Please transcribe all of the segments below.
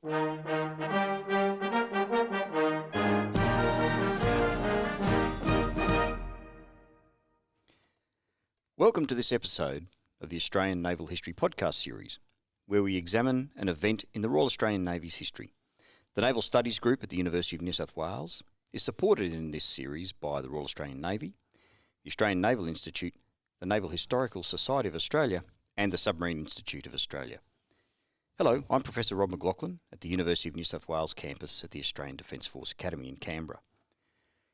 Welcome to this episode of the Australian Naval History podcast series, where we examine an event in the Royal Australian Navy's history. The Naval Studies Group at the University of New South Wales is supported in this series by the Royal Australian Navy, the Australian Naval Institute, the Naval Historical Society of Australia, and the Submarine Institute of Australia. Hello, I'm Professor Rob McLaughlin at the University of New South Wales campus at the Australian Defence Force Academy in Canberra.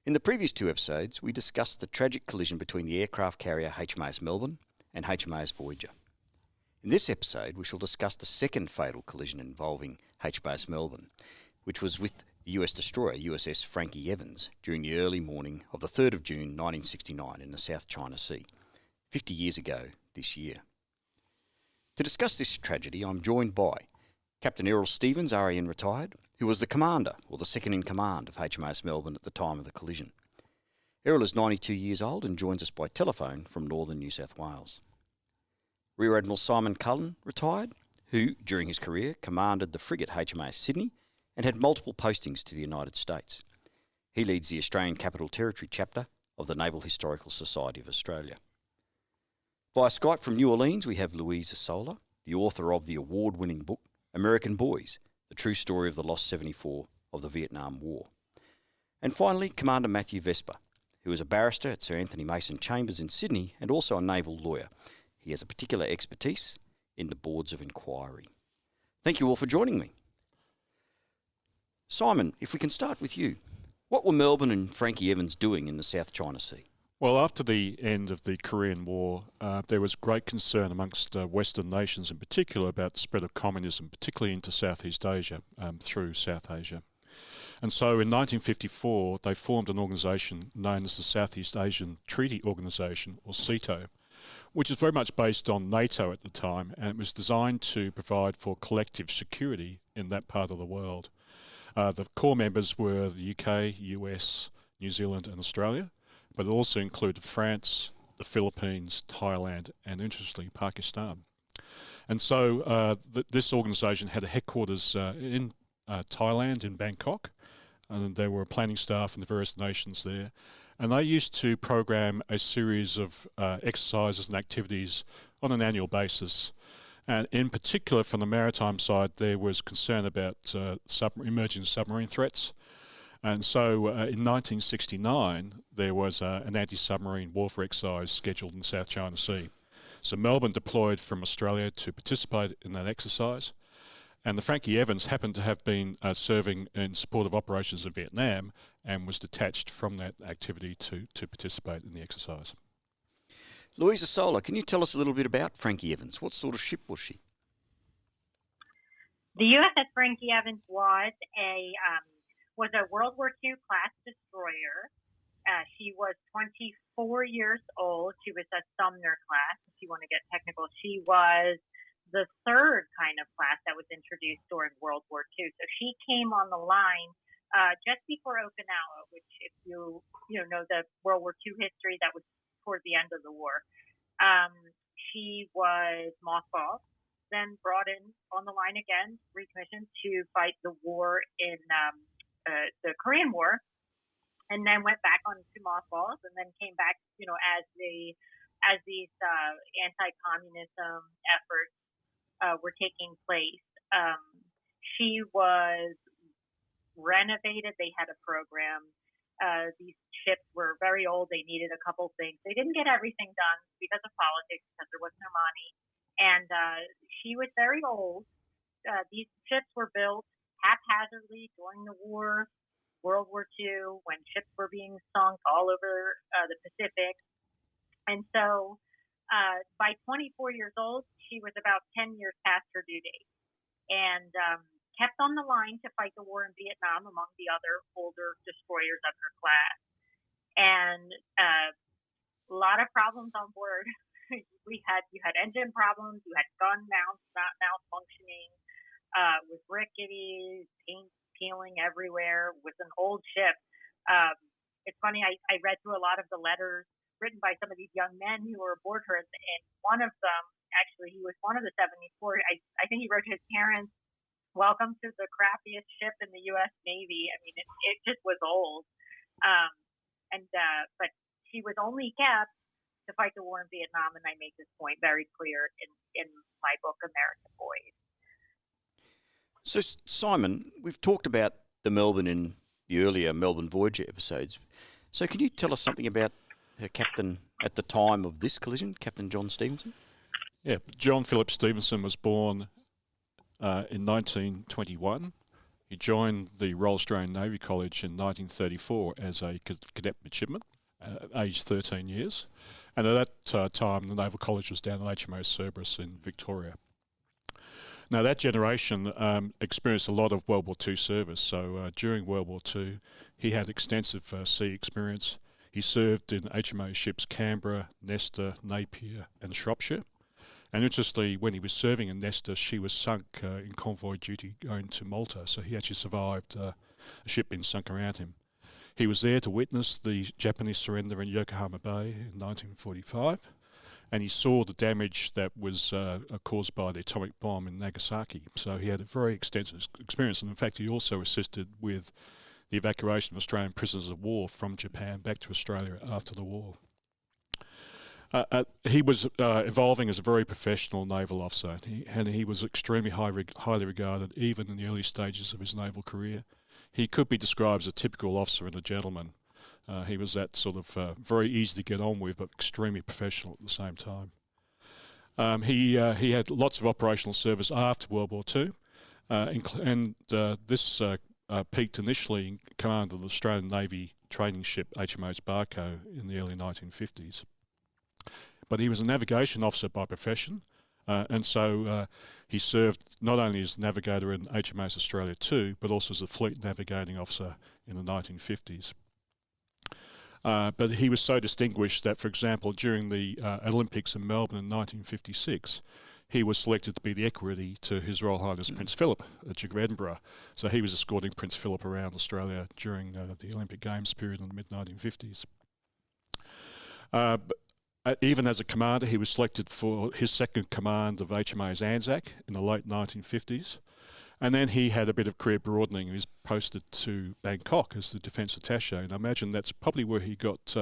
In the previous two episodes, we discussed the tragic collision between the aircraft carrier HMAS Melbourne and HMAS Voyager. In this episode, we shall discuss the second fatal collision involving HMAS Melbourne, which was with the US destroyer USS Frank E Evans during the early morning of the 3rd of June 1969 in the South China Sea, 50 years ago this year. To discuss this tragedy, I'm joined by Captain Errol Stevens, RAN retired, who was the commander, or the second-in-command of HMAS Melbourne at the time of the collision. Errol is 92 years old and joins us by telephone from northern New South Wales. Rear Admiral Simon Cullen, retired, who, during his career, commanded the frigate HMAS Sydney and had multiple postings to the United States. He leads the Australian Capital Territory chapter of the Naval Historical Society of Australia. Via Skype from New Orleans, we have Louise Esola, the author of the award-winning book American Boys, the true story of the lost 74 of the Vietnam War. And finally, Commander Matthew Vesper, who is a barrister at Sir Anthony Mason Chambers in Sydney and also a naval lawyer. He has a particular expertise in the boards of inquiry. Thank you all for joining me. Simon, if we can start with you. What were Melbourne and Frank E Evans doing in the South China Sea? Well, after the end of the Korean War, there was great concern amongst Western nations in particular about the spread of communism, particularly into Southeast Asia, through South Asia. And so in 1954, they formed an organisation known as the Southeast Asian Treaty Organisation, or SEATO, which is very much based on NATO at the time, and it was designed to provide for collective security in that part of the world. The core members were the UK, US, New Zealand and Australia, but it also included France, the Philippines, Thailand, and interestingly, Pakistan. And so this organisation had a headquarters in Thailand, in Bangkok, and there were planning staff in the various nations there. And they used to program a series of exercises and activities on an annual basis. And in particular, from the maritime side, there was concern about emerging submarine threats. And so in 1969, there was an anti-submarine warfare exercise scheduled in the South China Sea. So Melbourne deployed from Australia to participate in that exercise. And the Frank E Evans happened to have been serving in support of operations in Vietnam and was detached from that activity to participate in the exercise. Louise Esola, can you tell us a little bit about Frank E Evans? What sort of ship was she? The USS Frank E Evans was a World War II class destroyer. She was 24 years old. She was a Sumner class, if you want to get technical. She was the third kind of class that was introduced during World War II. So she came on the line just before Okinawa, which if you know the World War II history, that was toward the end of the war. She was mothballed, then brought in on the line again, recommissioned to fight the war in the Korean War, and then went back on to mothballs, and then came back, as these anti-communism efforts were taking place. She was renovated. They had a program. These ships were very old. They needed a couple things. They didn't get everything done because of politics, because there was no money, and she was very old. These ships were built haphazardly during the war, World War II, when ships were being sunk all over the Pacific. And so by 24 years old, she was about 10 years past her due date, and kept on the line to fight the war in Vietnam among the other older destroyers of her class. And a lot of problems on board. You had engine problems, you had gun mounts not malfunctioning, with rickety, paint peeling everywhere, with an old ship. It's funny, I read through a lot of the letters written by some of these young men who were aboard her, and one of them, actually, he was one of the 74. I think he wrote to his parents welcome to the crappiest ship in the U.S. Navy. I mean, it just was old. But she was only kept to fight the war in Vietnam, and I make this point very clear in my book, American Boys. So, Simon, we've talked about the Melbourne in the earlier Melbourne Voyager episodes. So can you tell us something about her captain at the time of this collision, Captain John Stevenson? Yeah, John Philip Stevenson was born in 1921. He joined the Royal Australian Navy College in 1934 as a cadet midshipman, aged 13 years. And at that time, the Naval College was down at HMAS Cerberus in Victoria. Now, that generation experienced a lot of World War II service. So during World War II, he had extensive sea experience. He served in HMAS ships Canberra, Nestor, Napier and Shropshire. And interestingly, when he was serving in Nestor, she was sunk in convoy duty going to Malta. So he actually survived a ship being sunk around him. He was there to witness the Japanese surrender in Yokohama Bay in 1945. And he saw the damage that was caused by the atomic bomb in Nagasaki. So he had a very extensive experience. And in fact, he also assisted with the evacuation of Australian prisoners of war from Japan back to Australia after the war. He was evolving as a very professional naval officer, and he was extremely highly regarded even in the early stages of his naval career. He could be described as a typical officer and a gentleman. He was that sort of very easy to get on with, but extremely professional at the same time. He had lots of operational service after World War II, and this peaked initially in command of the Australian Navy training ship HMAS Barco in the early 1950s. But he was a navigation officer by profession, and so he served not only as navigator in HMAS Australia 2, but also as a fleet navigating officer in the 1950s. But he was so distinguished that, for example, during the Olympics in Melbourne in 1956, he was selected to be the equerry to His Royal Highness Prince Philip, Duke of Edinburgh. So he was escorting Prince Philip around Australia during the Olympic Games period in the mid-1950s. Even as a commander, he was selected for his second command of HMAS Anzac in the late 1950s. And then he had a bit of career broadening. He was posted to Bangkok as the defence attaché. And I imagine that's probably where he got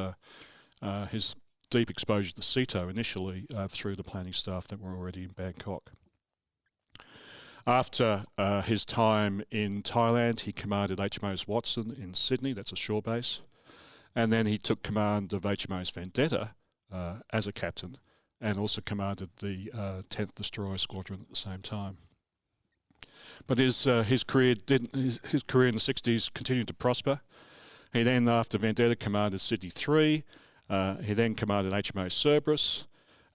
his deep exposure to CETO initially through the planning staff that were already in Bangkok. After his time in Thailand, he commanded HMAS Watson in Sydney. That's a shore base. And then he took command of HMAS Vendetta as a captain, and also commanded the 10th Destroyer Squadron at the same time. But his career in the 60s continued to prosper. He then, after Vendetta, commanded Sydney 3. He then commanded HMAS Cerberus,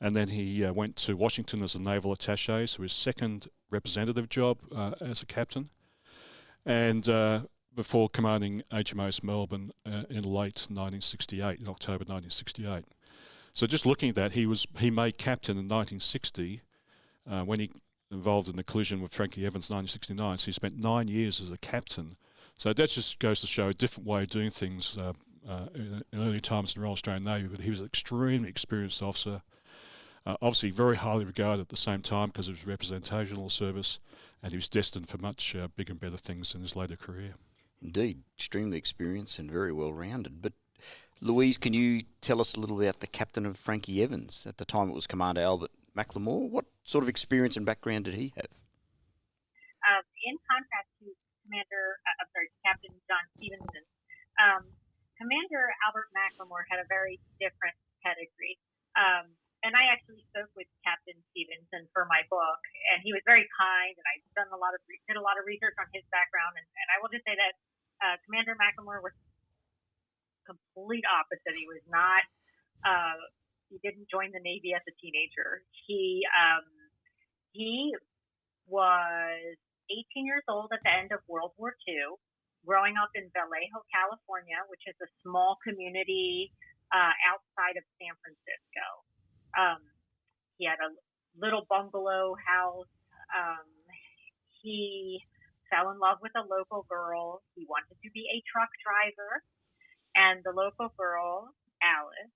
and then he went to Washington as a naval attaché, so his second representative job as a captain. And before commanding HMAS Melbourne in late 1968, in October 1968. So just looking at that, he made captain in 1960 when he involved in the collision with Frank E Evans in 1969. So he spent 9 years as a captain. So that just goes to show a different way of doing things in early times in the Royal Australian Navy. But he was an extremely experienced officer, obviously very highly regarded at the same time because of his representational service, and he was destined for much bigger and better things in his later career. Indeed, extremely experienced and very well rounded. But Louise, can you tell us a little about the captain of Frank E Evans? At the time it was Commander Albert McLemore. What sort of experience and background did he have? In contrast to Captain John Stevenson, Commander Albert McLemore had a very different pedigree. And I actually spoke with Captain Stevenson for my book, and he was very kind, and I did a lot of research on his background, and I will just say that Commander McLemore was complete opposite. He was not. He didn't join the Navy as a teenager. He was 18 years old at the end of World War II, growing up in Vallejo, California, which is a small community outside of San Francisco. He had a little bungalow house. He fell in love with a local girl. He wanted to be a truck driver. And the local girl, Alice,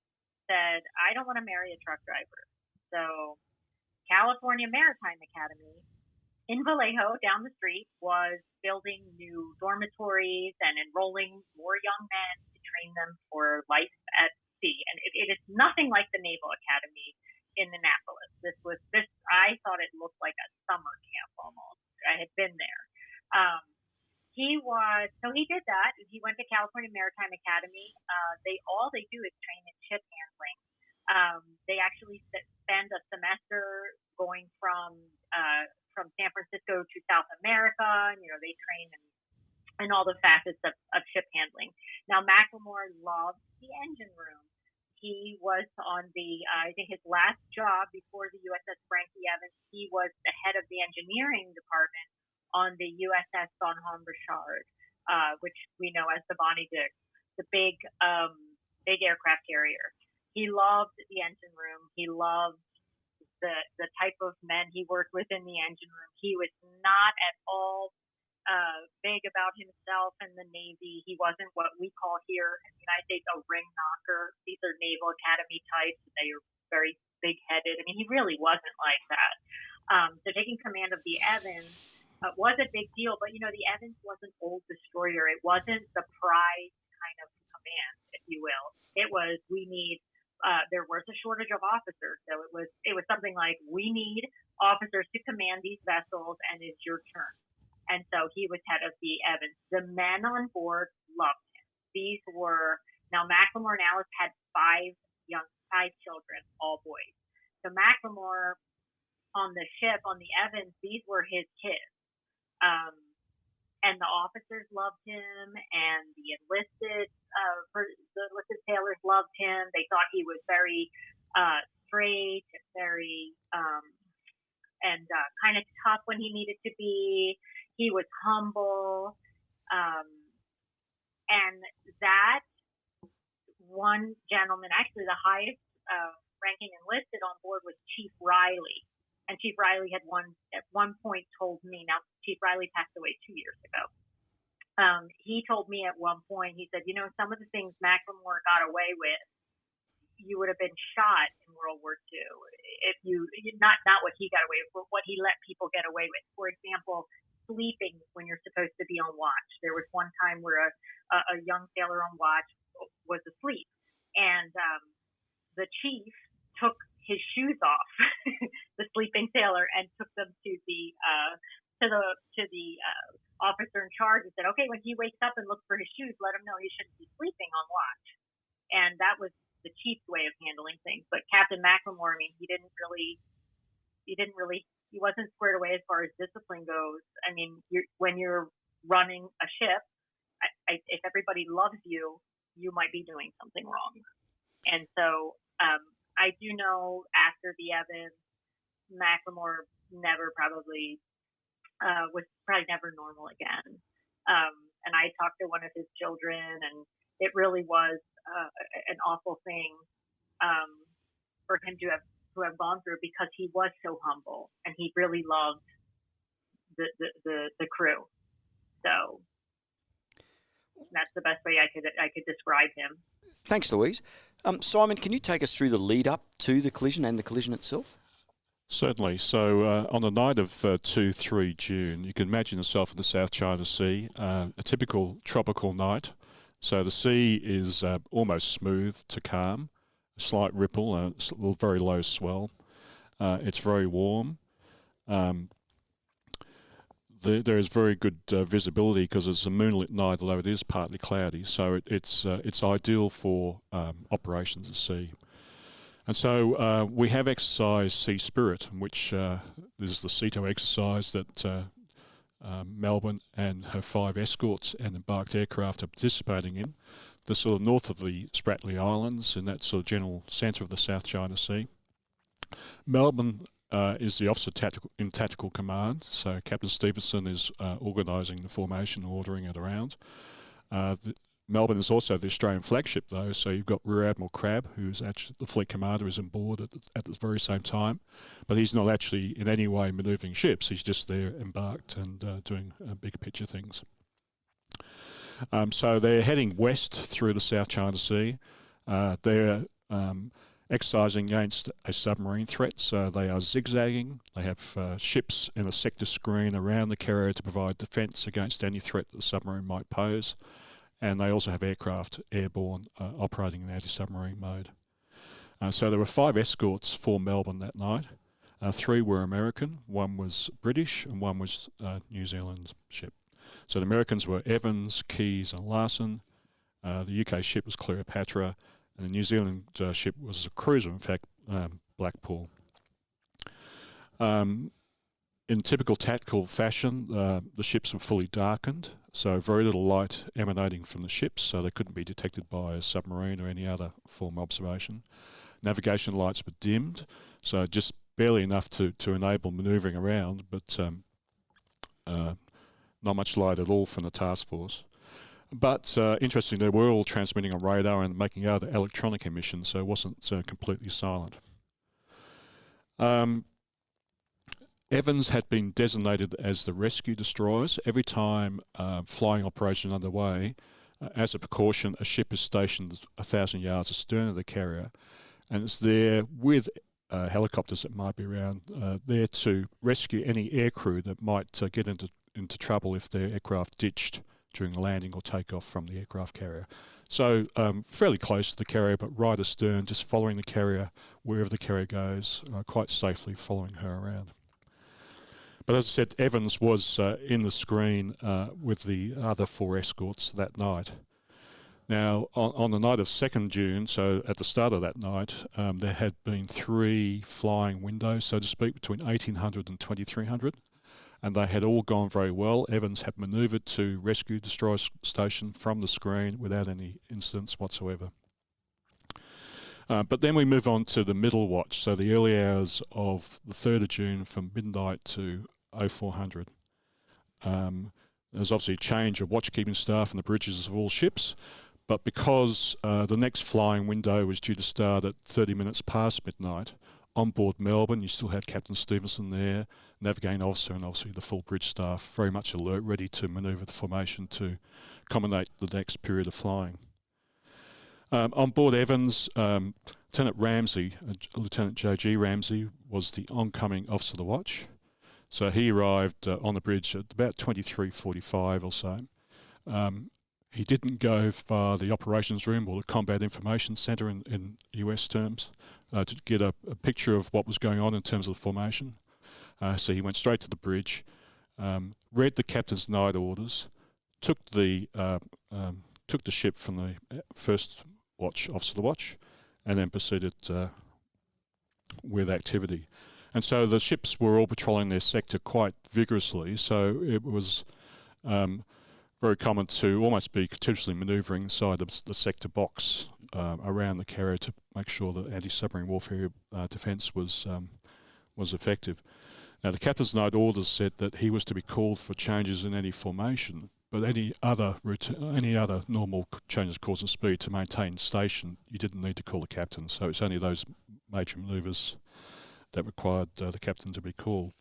said, I don't want to marry a truck driver. So California Maritime Academy in Vallejo, down the street, was building new dormitories and enrolling more young men to train them for life at sea. And it is nothing like the Naval Academy in Annapolis. I thought it looked like a summer camp almost. I had been there. So he did that. He went to California Maritime Academy. All they do is train in ship handling. They actually spend a semester going from San Francisco to South America. And, they train in all the facets of ship handling. Now, McLemore loved the engine room. He was on I think his last job before the USS Frank E Evans, he was the head of the engineering department on the USS Richard, which we know as the Bonnie Dick, the big aircraft carrier. He loved the engine room. He loved the type of men he worked with in the engine room. He was not at all big about himself and the Navy. He wasn't what we call here in the United States a ring knocker. These are Naval Academy types. They are very big-headed. I mean, he really wasn't like that. So taking command of the Evans was a big deal, but the Evans was an old destroyer. It wasn't the prize kind of command, if you will. It was there was a shortage of officers, so it was something like, we need officers to command these vessels, and it's your turn. And so he was head of the Evans. The men on board loved him. Now McLemore and Alice had five children, all boys. So McLemore on the ship, on the Evans, these were his kids. And the officers loved him, and the enlisted sailors loved him. They thought he was very straight, very and kind of tough when he needed to be. He was humble, and that one gentleman, actually the highest ranking enlisted on board, was Chief Riley. And Chief Riley had at one point told me, now Chief Riley passed away 2 years ago. He told me at one point, he said, some of the things McLemore got away with, you would have been shot in World War II if not what he got away with, but what he let people get away with. For example, sleeping when you're supposed to be on watch. There was one time where a young sailor on watch was asleep, and the chief took his shoes off, the sleeping sailor, and took them to the officer in charge and said, okay, when he wakes up and looks for his shoes, let him know he shouldn't be sleeping on watch. And that was the chief's way of handling things. But Captain McLemore, I mean, he wasn't squared away as far as discipline goes. I mean, when you're running a ship, if everybody loves you, you might be doing something wrong. And so I do know after the Evans, McLemore was probably never normal again. And I talked to one of his children, and it really was an awful thing for him to have gone through, because he was so humble and he really loved the crew. So that's the best way I could describe him. Thanks, Louise. Simon, can you take us through the lead up to the collision and the collision itself? Certainly. So on the night of 2-3 June, you can imagine yourself in the South China Sea, a typical tropical night. So the sea is almost smooth to calm, a slight ripple, a very low swell. It's very warm. There is very good visibility because it's a moonlit night, although it is partly cloudy. So it's ideal for operations at sea. And so we have exercise Sea Spirit, which is the CETO exercise that Melbourne and her 5 escorts and embarked aircraft are participating in. The sort of north of the Spratly Islands, in that sort of general centre of the South China Sea. Melbourne is the officer in tactical command, so Captain Stevenson is organising the formation, ordering it around. Melbourne is also the Australian flagship, though, so you've got Rear Admiral Crabb, who's actually the fleet commander, is on board at the very same time, but he's not actually in any way manoeuvring ships. He's just there embarked and doing bigger picture things. So they're heading west through the South China Sea. They're exercising against a submarine threat. So they are zigzagging. They have ships in a sector screen around the carrier to provide defence against any threat that the submarine might pose. And they also have aircraft airborne operating in anti-submarine mode. So there were 5 escorts for Melbourne that night. 3 were American, 1 was British, and 1 was New Zealand ship. So the Americans were Evans, Keyes and Larson. The UK ship was Cleopatra, and the New Zealand ship was a cruiser, in fact, Blackpool. In typical tactical fashion, the ships were fully darkened, so very little light emanating from the ships, so they couldn't be detected by a submarine or any other form of observation. Navigation lights were dimmed, so just barely enough to enable manoeuvring around, but not much light at all from the task force. But interestingly, they were all transmitting on radar and making other electronic emissions, so it wasn't completely silent. Evans had been designated as the rescue destroyers. Every time flying operation underway, as a precaution, a ship is stationed 1,000 yards astern of the carrier, and it's there with helicopters that might be around, there to rescue any aircrew that might get into trouble if their aircraft ditched during landing or takeoff from the aircraft carrier. So fairly close to the carrier, but right astern, just following the carrier wherever the carrier goes, quite safely following her around. But as I said, Evans was in the screen with the other 4 escorts that night. Now, on the night of 2nd June, so at the start of that night, there had been 3 flying windows, so to speak, between 1800 and 2300, and they had all gone very well. Evans had manoeuvred to rescue destroyer station from the screen without any incidents whatsoever. But then we move on to the middle watch, so the early hours of the 3rd of June from midnight to 0400. There's obviously a change of watchkeeping staff and the bridges of all ships, but because the next flying window was due to start at 30 minutes past midnight, on board Melbourne you still had Captain Stevenson there, navigating officer, and obviously the full bridge staff very much alert, ready to manoeuvre the formation to accommodate the next period of flying. On board Evans, Lieutenant Ramsey, Lieutenant J.G. Ramsey, was the oncoming officer of the watch. So he arrived on the bridge at about 23:45 or so. He didn't go via the operations room or the combat information centre in US terms to get a picture of what was going on in terms of the formation. So he went straight to the bridge, read the captain's night orders, took the ship from the first watch, officer of the watch, and then proceeded with activity. And so the ships were all patrolling their sector quite vigorously, so it was very common to almost be continuously manoeuvring inside the sector box around the carrier to make sure that anti-submarine warfare defence was effective. Now, the captain's night orders said that he was to be called for changes in any formation, but any other normal changes of course and speed to maintain station, you didn't need to call the captain. So it's only those major manoeuvres that required the captain to be called.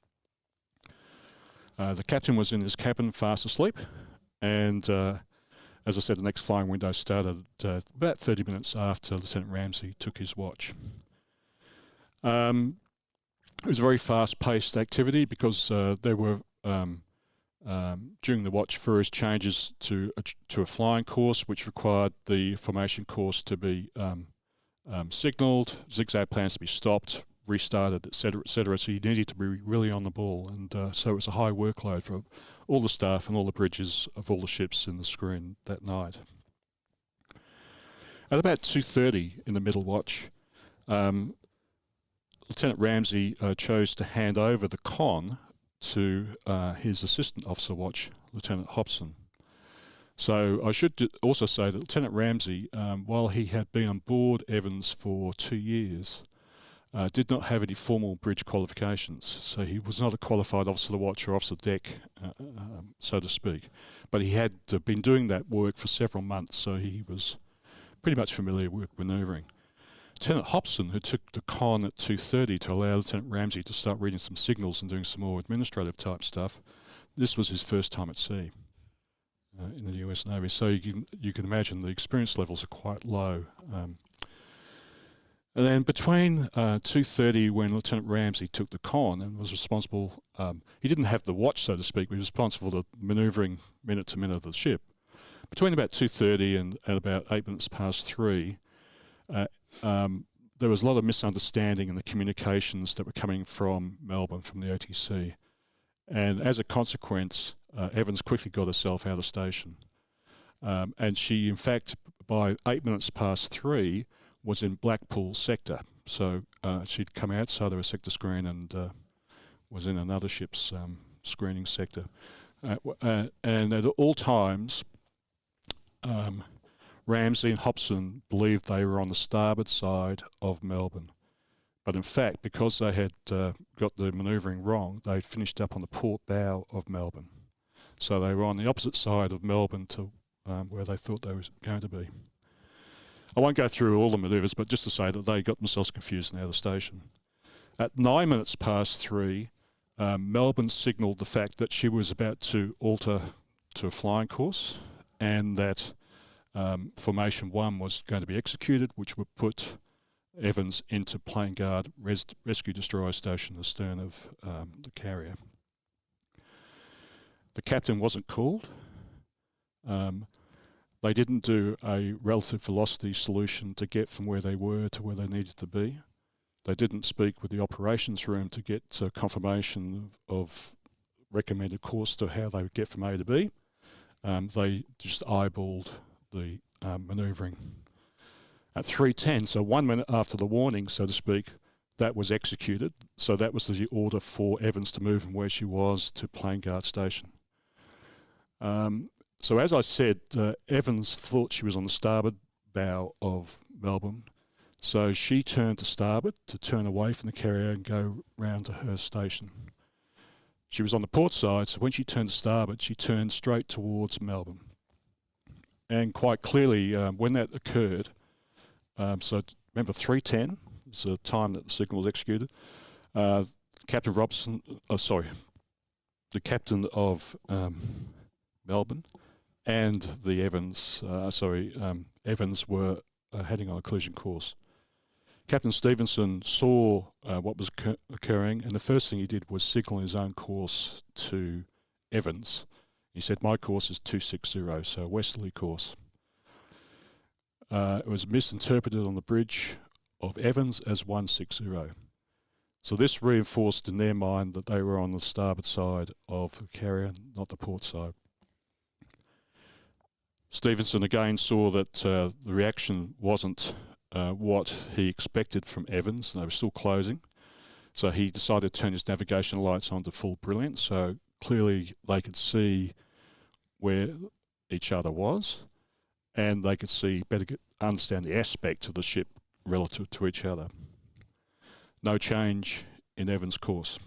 The captain was in his cabin fast asleep, and as I said, the next flying window started about 30 minutes after Lieutenant Ramsey took his watch. It was a very fast-paced activity because there were during the watch various changes to a flying course, which required the formation course to be signalled, zigzag plans to be stopped, restarted, etc., etc. So you needed to be really on the ball, and so it was a high workload for all the staff and all the bridges of all the ships in the screen that night. At about 2:30 in the middle watch, Lieutenant Ramsey chose to hand over the con to his assistant officer watch, Lieutenant Hobson. So I should also say that Lieutenant Ramsey, while he had been on board Evans for 2 years, did not have any formal bridge qualifications. So he was not a qualified officer of the watch or officer of deck, so to speak. But he had been doing that work for several months, so he was pretty much familiar with manoeuvring. Lieutenant Hobson, who took the con at 2:30 to allow Lieutenant Ramsey to start reading some signals and doing some more administrative type stuff, this was his first time at sea in the US Navy. So you can imagine the experience levels are quite low. And then between 2:30, when Lieutenant Ramsey took the con and was responsible, he didn't have the watch, so to speak, but he was responsible for the manoeuvring minute to minute of the ship. Between about 2:30 and about 8 minutes past 3, there was a lot of misunderstanding in the communications that were coming from Melbourne, from the OTC. And as a consequence, Evans quickly got herself out of station. And she, in fact, by 8 minutes past 3, was in Blackpool sector. So she'd come outside of her sector screen and was in another ship's screening sector. And at all times, Ramsey and Hobson believed they were on the starboard side of Melbourne. But in fact, because they had got the manoeuvring wrong, they'd finished up on the port bow of Melbourne. So they were on the opposite side of Melbourne to where they thought they were going to be. I won't go through all the manoeuvres, but just to say that they got themselves confused and out of station. At 9 minutes past 3, Melbourne signalled the fact that she was about to alter to a flying course and that Formation 1 was going to be executed, which would put Evans into Plane Guard Rescue Destroyer Station astern of the carrier. The captain wasn't called. They didn't do a relative velocity solution to get from where they were to where they needed to be. They didn't speak with the operations room to get confirmation of recommended course to how they would get from A to B. They just eyeballed the manoeuvring. At 3:10, so 1 minute after the warning, so to speak, that was executed. So that was the order for Evans to move from where she was to Plane Guard Station. So as I said, Evans thought she was on the starboard bow of Melbourne. So she turned to starboard to turn away from the carrier and go round to her station. She was on the port side, so when she turned to starboard, she turned straight towards Melbourne. And quite clearly, when that occurred, so remember 3:10 is the time that the signal was executed. Captain Robson, the captain of Melbourne and the Evans, Evans were heading on a collision course. Captain Stevenson saw what was occurring, and the first thing he did was signal his own course to Evans. He said, "My course is 260, so a westerly course." It was misinterpreted on the bridge of Evans as 160. So this reinforced in their mind that they were on the starboard side of the carrier, not the port side. Stevenson again saw that the reaction wasn't what he expected from Evans, and they were still closing. So he decided to turn his navigation lights on to full brilliance, so clearly they could see where each other was, and they could see understand the aspect of the ship relative to each other. No change in Evans' course.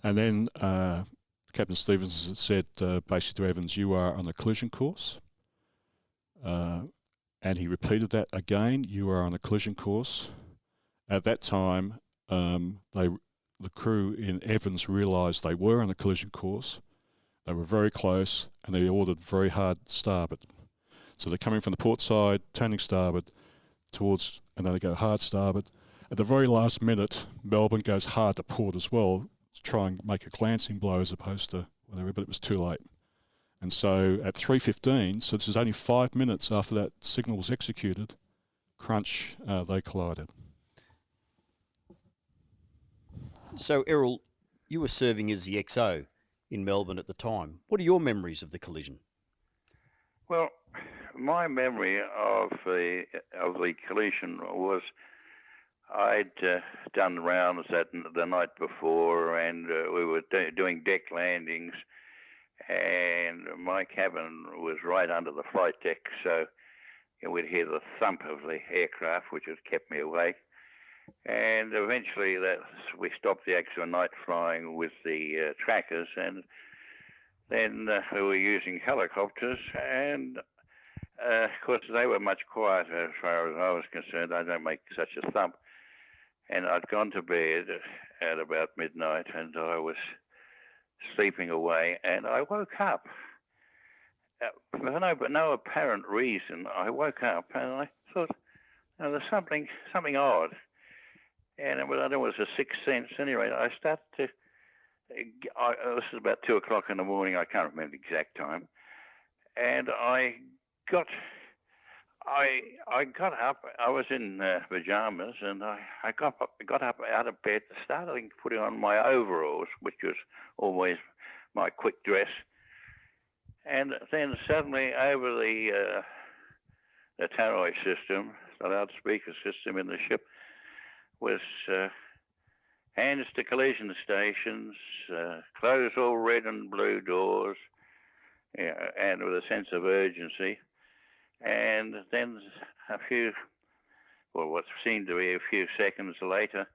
And then Captain Stevenson said basically to Evans, "You are on a collision course." And he repeated that again, "You are on a collision course." At that time, the crew in Evans realised they were on a collision course. They were very close, and they ordered very hard starboard. So they're coming from the port side, turning starboard towards, and then they go hard starboard. At the very last minute, Melbourne goes hard to port as well, to try and make a glancing blow as opposed to whatever, but it was too late. And so at 3:15, so this is only 5 minutes after that signal was executed, crunch, they collided. So, Errol, you were serving as the XO in Melbourne at the time. What are your memories of the collision? Well, my memory of the collision was I'd done rounds the night before, and we were doing deck landings, and my cabin was right under the flight deck, so we'd hear the thump of the aircraft, which had kept me awake. And eventually we stopped the actual night flying with the trackers, and then we were using helicopters, and of course they were much quieter as far as I was concerned. I don't make such a thump. And I'd gone to bed at about midnight, and I was sleeping away, and I woke up. For no apparent reason, I woke up, and I thought, there's something odd. And I don't know, it was a sixth sense. Anyway, I started to. This is about 2 o'clock in the morning. I can't remember the exact time. And I got up. I was in pajamas, and I got up out of bed, started putting on my overalls, which was always my quick dress. And then suddenly, over the tannoy system, the loudspeaker system in the ship, was hands to collision stations, close all red and blue doors, and with a sense of urgency. And then what seemed to be a few seconds later,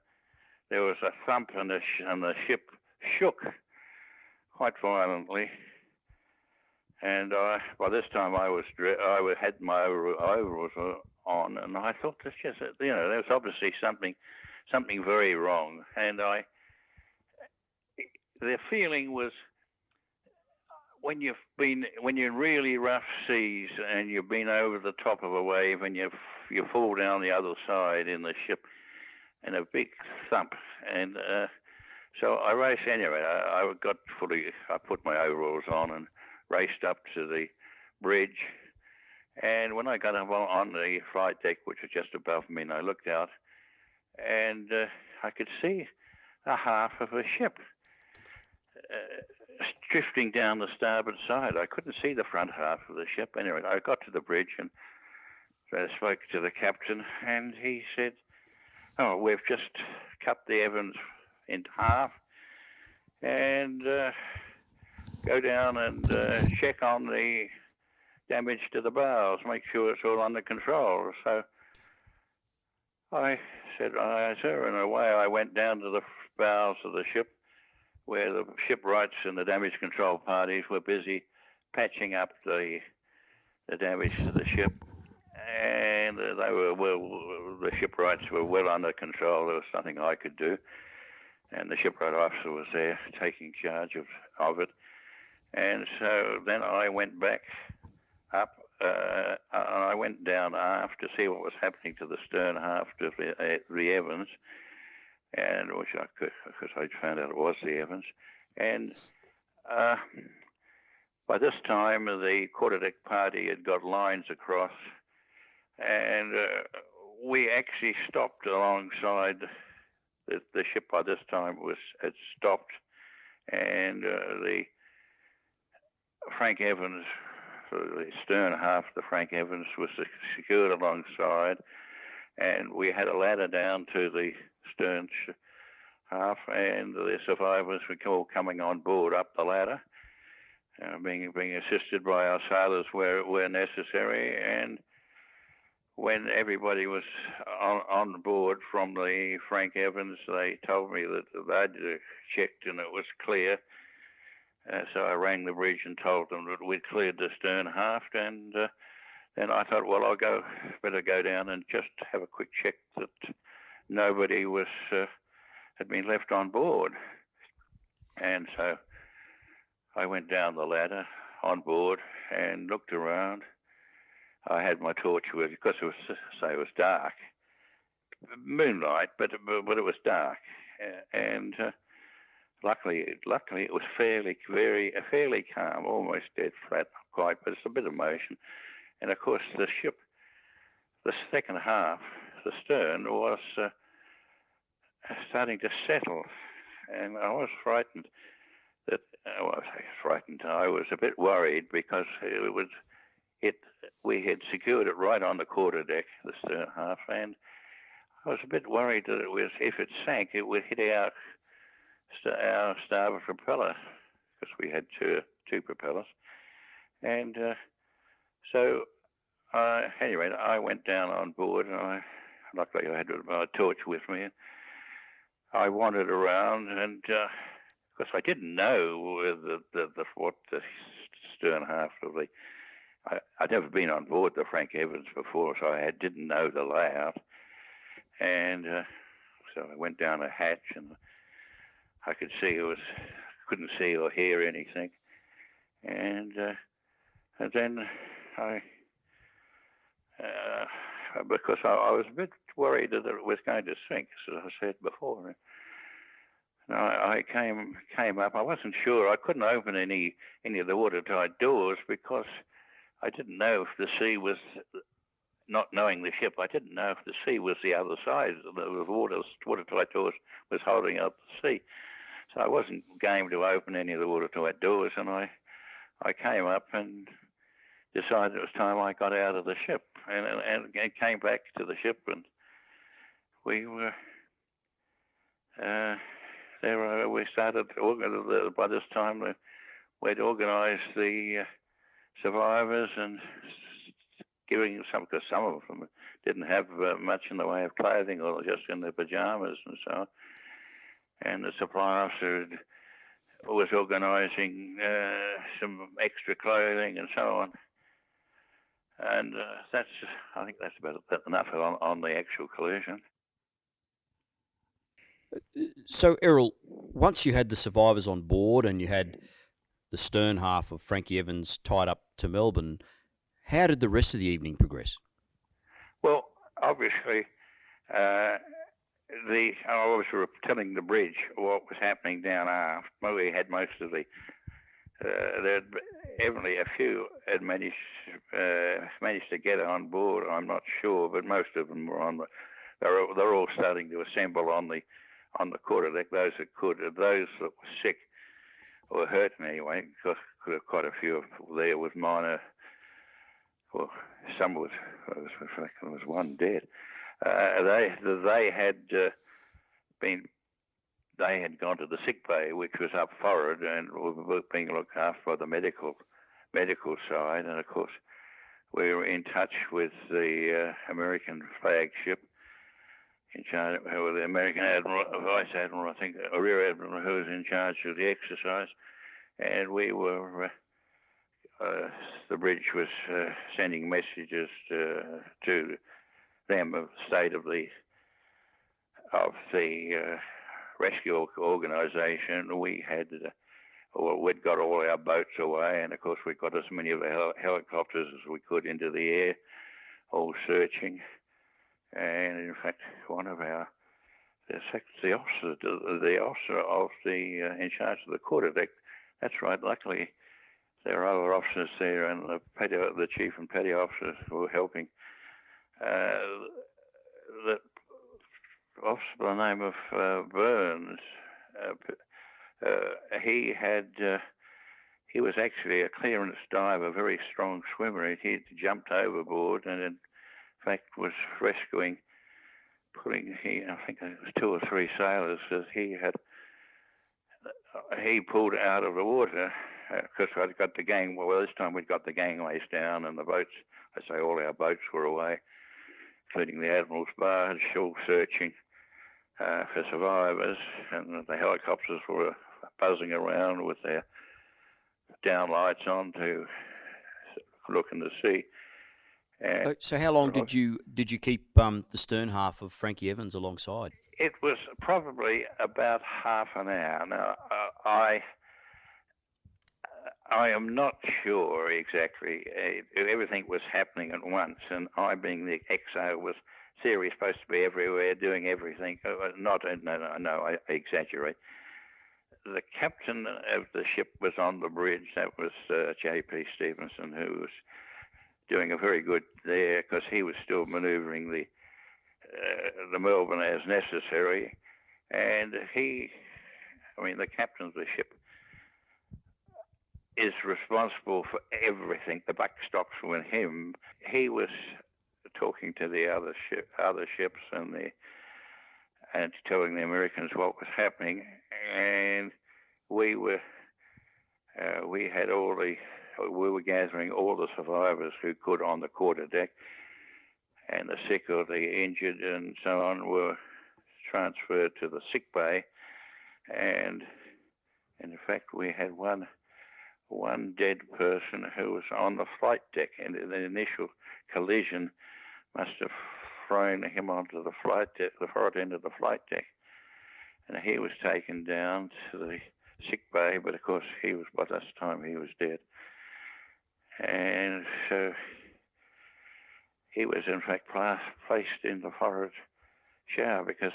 there was a thump, and the ship shook quite violently. And by this time, I had my overalls on, and I thought, there was obviously something very wrong. And the feeling was, when you're in really rough seas and you've been over the top of a wave and you fall down the other side in the ship, and a big thump. And so I raced anyway. I put my overalls on and raced up to the bridge. And when I got up on the flight deck, which was just above me, and I looked out, and I could see a half of a ship drifting down the starboard side. I couldn't see the front half of the ship. Anyway, I got to the bridge and spoke to the captain, and he said, "Oh, we've just cut the Evans in half, and go down and check on the damage to the bows, make sure it's all under control." So I said, "Aye, sir," and away I went down to the bows of the ship, where the shipwrights and the damage control parties were busy patching up the damage to the ship. And the shipwrights were well under control. There was nothing I could do. And the shipwright officer was there taking charge of it. And so then I went back up, and I went down aft to see what was happening to the stern half of the Evans, and because I found out it was the Evans. And by this time, the quarterdeck party had got lines across, and we actually stopped alongside the ship. By this time had stopped, and the Frank Evans, the stern half of the Frank Evans, was secured alongside, and we had a ladder down to the stern half, and the survivors were all coming on board up the ladder, being assisted by our sailors where necessary. And when everybody was on board from the Frank Evans, they told me that they'd checked and it was clear. So I rang the bridge and told them that we'd cleared the stern half, and then I thought, well, better go down and just have a quick check that nobody had been left on board. And so I went down the ladder on board and looked around. I had my torch with, because it was dark, moonlight, but it was dark, and luckily it was fairly calm, almost dead flat, not quite, but it's a bit of motion. And of course the ship, the second half, the stern, was starting to settle, and I was frightened. I was a bit worried because we had secured it right on the quarterdeck, the stern half, and I was a bit worried that if it sank, it would hit our starboard propeller, because we had two propellers. And so anyway, I went down on board, and luckily I had my torch with me, and I wandered around, and because I didn't know what the stern half of the... I'd never been on board the Frank Evans before, so I didn't know the layout. And so I went down a hatch, and I couldn't see or hear anything. And then because I was a bit worried that it was going to sink, as I said before. And I came up. I wasn't sure. I couldn't open any of the watertight doors because I didn't know if the sea was, not knowing the ship, I didn't know if the sea was the other side. The watertight doors was holding up the sea. So I wasn't game to open any of the watertight doors, and I came up and decided it was time I got out of the ship and came back to the ship, and we were there. We started. By this time, we'd organised the survivors and giving some, because some of them didn't have much in the way of clothing, or just in their pajamas and so on. And the supply officer was organising some extra clothing and so on. And I think that's about enough on the actual collision. So, Errol, once you had the survivors on board and you had the stern half of Frank E Evans tied up to Melbourne, how did the rest of the evening progress? Well, obviously, I was telling the bridge what was happening down aft. We had most of the evidently a few had managed to get on board. I'm not sure, but most of them were on the. They're all starting to assemble on the quarterdeck. Those that could, those that were sick or hurt anyway, because quite a few there with minor. Well, some was one dead. They had gone to the sick bay, which was up forward, and were being looked after by the medical side. And of course, we were in touch with the American flagship in charge, with the American Admiral, Vice Admiral, I think, a Rear Admiral, who was in charge of the exercise, and we were. The bridge was sending messages to them of the state of the rescue organisation. We'd got all our boats away, and of course we got as many of the helicopters as we could into the air, all searching. And in fact, one of the officer of in charge of the quarterdeck. That's right. Luckily, there are other officers there, and the chief and petty officers who were helping. The officer by the name of Burns, he was actually a clearance diver, a very strong swimmer. He jumped overboard and in fact was rescuing, I think it was 2 or 3 sailors that he pulled out of the water. Because I'd got the this time we'd got the gangways down, and the boats, all our boats were away, including the Admiral's barge, all searching for survivors, and the helicopters were buzzing around with their downlights on to look in the sea. And so how long did you keep the stern half of Frank E Evans alongside? It was probably about half an hour. Now, I am not sure exactly. Everything was happening at once, and I, being the XO, was supposed to be everywhere, doing everything. No, I exaggerate. The captain of the ship was on the bridge. That was J.P. Stevenson, who was doing a very good there, because he was still manoeuvring the Melbourne as necessary. And the captain of the ship is responsible for everything. The buck stops with him. He was talking to the other ships and telling the Americans what was happening, and we were gathering all the survivors who could on the quarterdeck, and the sick or the injured and so on were transferred to the sick bay, and in fact we had one dead person who was on the flight deck, and the initial collision must have thrown him onto the flight deck, the forward end of the flight deck, and he was taken down to the sick bay, but of course by this time he was dead. And so he was in fact placed in the forward shower because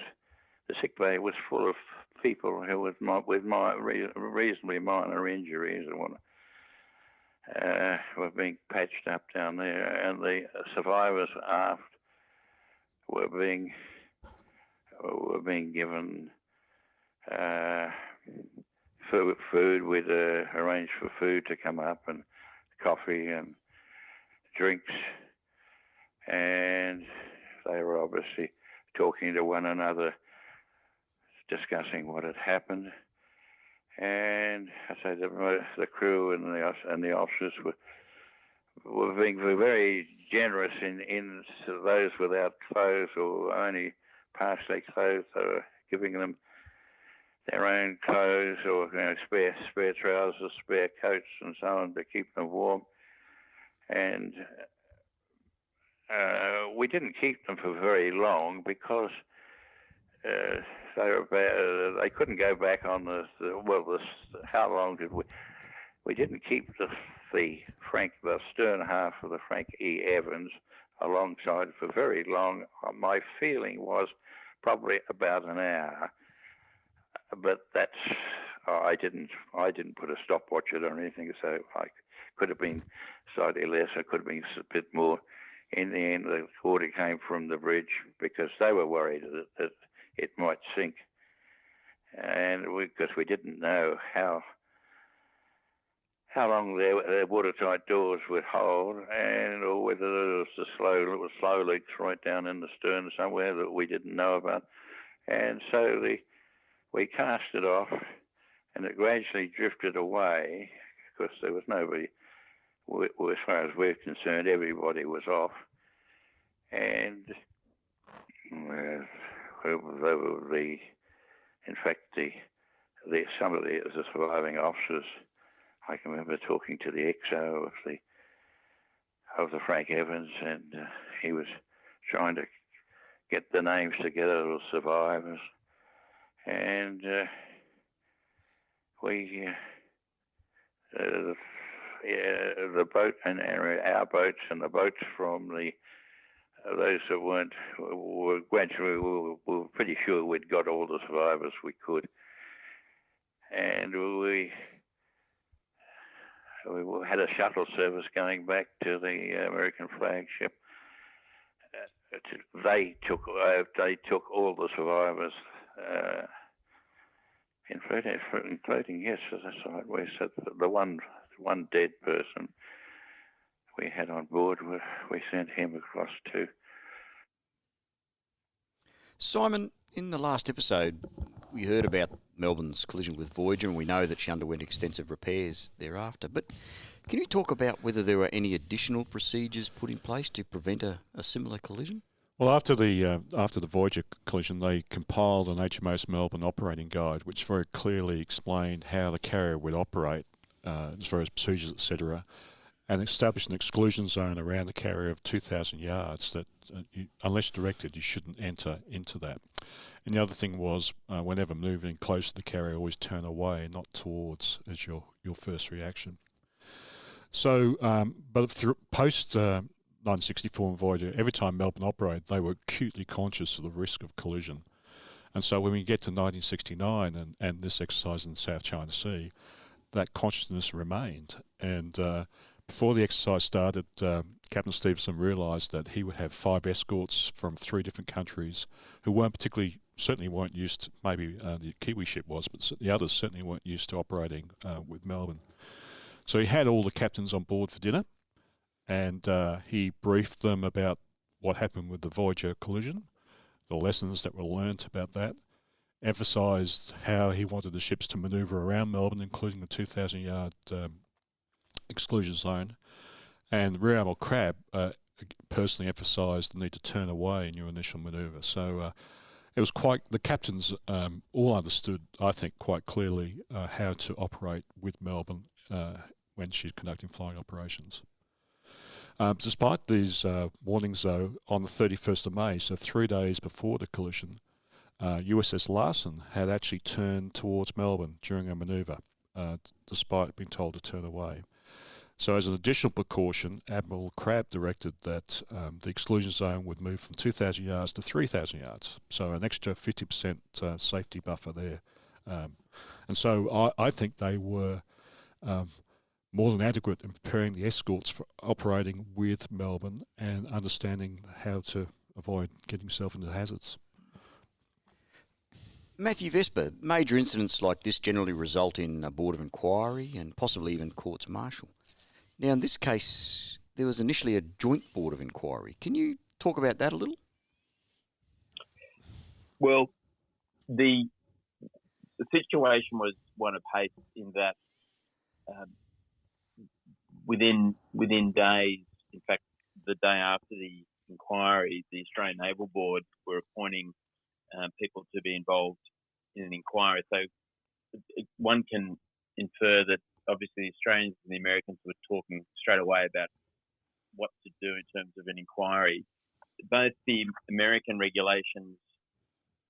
the sick bay was full of people who with reasonably minor injuries and were being patched up down there, and the survivors aft were being given food. We'd arranged for food to come up and coffee and drinks, and they were obviously talking to one another, discussing what had happened. And I say the crew and the officers were being very generous in those without clothes or only partially clothed. They were giving them their own clothes or spare trousers, spare coats, and so on to keep them warm. And we didn't keep them for very long because they couldn't go back on how long did we? We didn't keep the stern half of the Frank E Evans alongside for very long. My feeling was probably about an hour, but I didn't put a stopwatch on it or anything, so I could have been slightly less. I could have been a bit more. In the end, the order came from the bridge because they were worried that it might sink, and because we didn't know how long their watertight doors would hold, or whether there was slow leaks right down in the stern somewhere that we didn't know about. And so we cast it off, and it gradually drifted away because there was nobody. As far as we're concerned, everybody was off, and some of the surviving officers, I can remember talking to the XO of the Frank Evans, and he was trying to get the names together of the survivors, and the boat and our boats and the boats from those that were gradually, we were pretty sure we'd got all the survivors we could, and we had a shuttle service going back to the American flagship. They took all the survivors, including yes, that's right. We said the one dead person we had on board, we sent him across too. Simon, in the last episode, we heard about Melbourne's collision with Voyager, and we know that she underwent extensive repairs thereafter. But can you talk about whether there were any additional procedures put in place to prevent a similar collision? Well, after the Voyager collision, they compiled an HMAS Melbourne operating guide, which very clearly explained how the carrier would operate, as far as procedures, etc., and established an exclusion zone around the carrier of 2,000 yards that, unless directed, you shouldn't enter into that. And the other thing was, whenever moving close to the carrier, always turn away, not towards, as your first reaction. So, but post 1964 and Voyager, every time Melbourne operated, they were acutely conscious of the risk of collision. And so when we get to 1969 and this exercise in the South China Sea, that consciousness remained. And before the exercise started, Captain Stevenson realised that he would have 5 escorts from 3 different countries who certainly weren't used to, maybe the Kiwi ship was, but the others certainly weren't used to operating with Melbourne. So he had all the captains on board for dinner, and he briefed them about what happened with the Voyager collision, the lessons that were learnt about that, emphasised how he wanted the ships to manoeuvre around Melbourne, including the 2,000-yard exclusion zone, and Rear Admiral Crabb personally emphasised the need to turn away in your initial manoeuvre. So it was the captains all understood, I think, quite clearly how to operate with Melbourne when she's conducting flying operations. Despite these warnings, though, on the 31st of May, so 3 days before the collision, USS Larson had actually turned towards Melbourne during a manoeuvre, despite being told to turn away. So as an additional precaution, Admiral Crabb directed that the exclusion zone would move from 2,000 yards to 3,000 yards, so an extra 50% safety buffer there. And so I think they were more than adequate in preparing the escorts for operating with Melbourne and understanding how to avoid getting yourself into hazards. Matthew, Vesper, major incidents like this generally result in a board of inquiry and possibly even courts martial. Now, in this case, there was initially a joint board of inquiry. Can you talk about that a little? Well, the situation was one of haste in that within days, in fact, the day after the inquiry, the Australian Naval Board were appointing people to be involved in an inquiry. So one can infer that obviously the Australians and the Americans were talking straight away about what to do in terms of an inquiry. Both the American regulations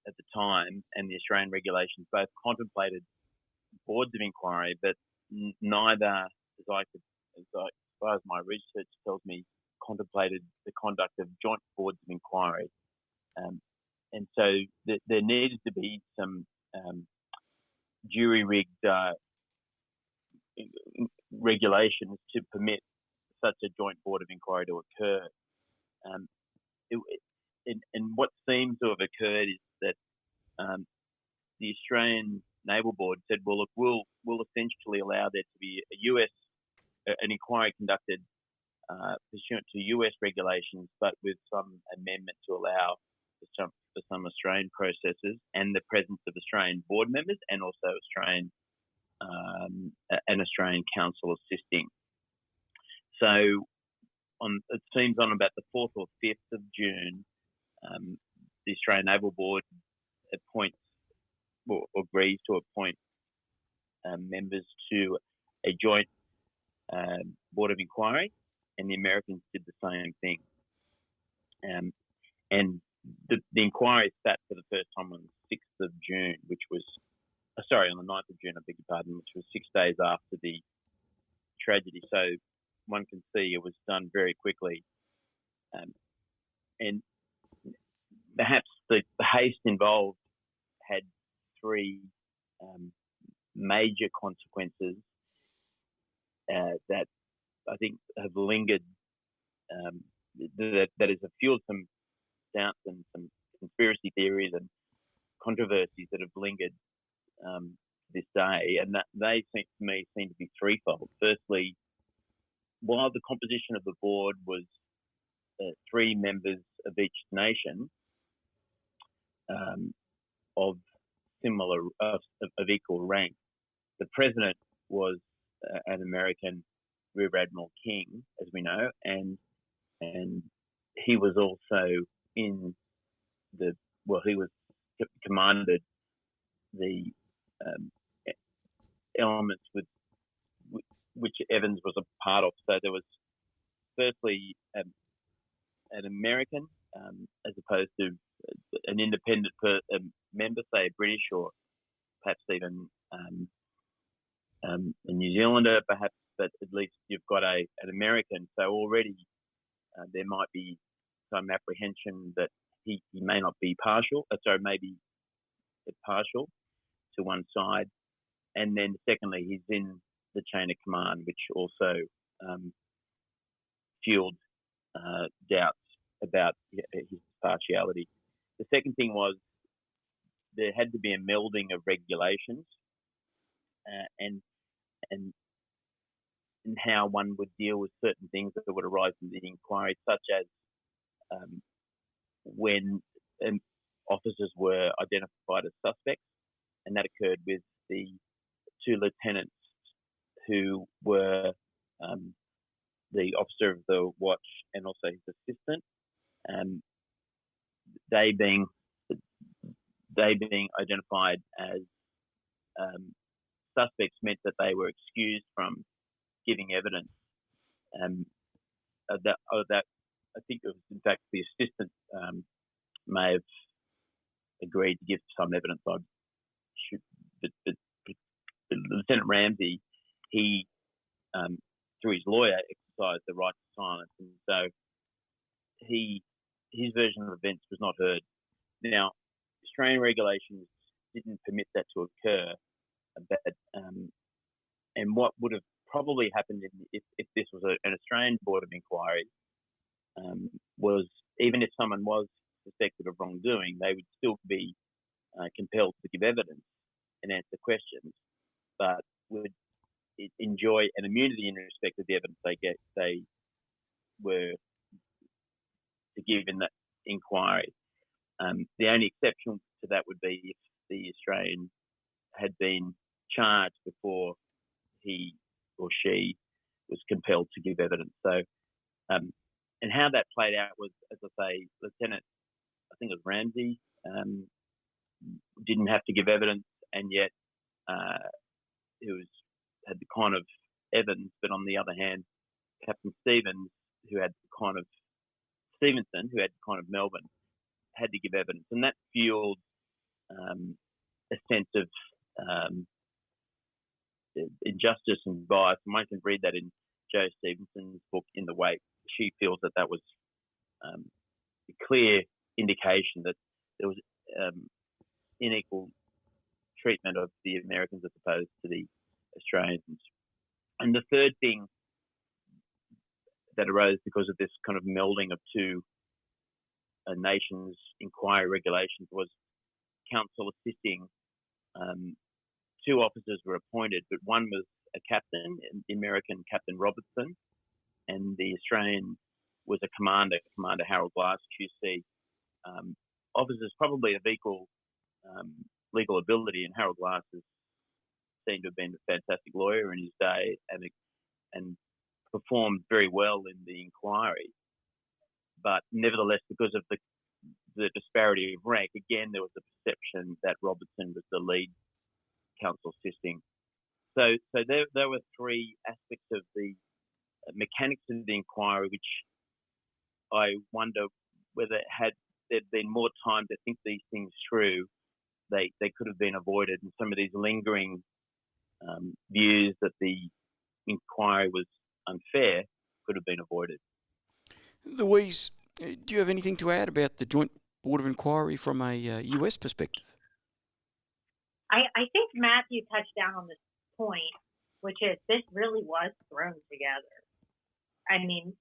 at the time and the Australian regulations both contemplated boards of inquiry, but neither, as far as my research tells me, contemplated the conduct of joint boards of inquiry. And so there needed to be some jury-rigged regulations to permit such a joint board of inquiry to occur. And what seems to have occurred is that the Australian Naval Board said, well, look, we'll essentially allow there to be an inquiry conducted pursuant to US regulations, but with some amendment to allow for some Australian processes and the presence of Australian board members and also an Australian counsel assisting. So it seems on about the 4th or 5th of June, the Australian Naval Board appoints or agrees to appoint members to a joint board of inquiry, and the Americans did the same thing. And the inquiry sat for the first time on the 6th of June, which was, on the 9th of June, I beg your pardon, which was 6 days after the tragedy. So one can see it was done very quickly. And perhaps the haste involved had three major consequences that I think have lingered, that have fueled some doubts and some conspiracy theories and controversies that have lingered this day, and that they seem to be threefold. Firstly, while the composition of the board was 3 members of each nation of equal rank, the president was an American Rear Admiral King, as we know, and he was also commanded the elements with which Evans was a part of. So there was firstly an American as opposed to an independent member, say a British or perhaps even a New Zealander, perhaps, but at least you've got an American. So already there might be some apprehension that he may not be maybe partial to one side. And then secondly, he's in the chain of command, which also fueled doubts about his partiality. The second thing was there had to be a melding of regulations and how one would deal with certain things that would arise in the inquiry, such as when officers were identified as suspects, and that occurred with the 2 lieutenants who were the officer of the watch and also his assistant. They being identified as suspects meant that they were excused from giving evidence. That I think it was, in fact, the assistant may have agreed to give some evidence. Lieutenant Ramsey, he through his lawyer, exercised the right to silence. And so his version of events was not heard. Now, Australian regulations didn't permit that to occur, and what would have probably happened if this was an Australian Board of Inquiry was, even if someone was suspected of wrongdoing, they would still be compelled to give evidence and answer questions, but would enjoy an immunity in respect of the evidence they were to give in that inquiry. The only exception to that would be if the Australian had been charged before he or she was compelled to give evidence. So, and how that played out was, as I say, Lieutenant, I think it was Ramsey, didn't have to give evidence, and yet had the kind of Evans, but on the other hand, Captain Stevenson, who had the kind of Melbourne, had to give evidence, and that fueled a sense of injustice and bias. And one can read that in Jo Stevenson's book, In the Wake. She feels that was a clear indication that there was unequal treatment of the Americans as opposed to the Australians. And the third thing that arose because of this kind of melding of two nations' inquiry regulations was counsel assisting. Two officers were appointed, but one was a captain, the American Captain Robertson, and the Australian was a Commander Harold Glass, QC. Officers probably of equal legal ability, and Harold Glass is seen to have been a fantastic lawyer in his day and performed very well in the inquiry. But nevertheless, because of the disparity of rank, again, there was a perception that Robertson was the lead counsel assisting. So there were three aspects of the mechanics of the inquiry, which I wonder whether had there been more time to think these things through, they could have been avoided, and some of these lingering views that the inquiry was unfair could have been avoided. Louise, do you have anything to add about the Joint Board of Inquiry from a US perspective? I think Matthew touched down on this point, which is this really was thrown together. I mean,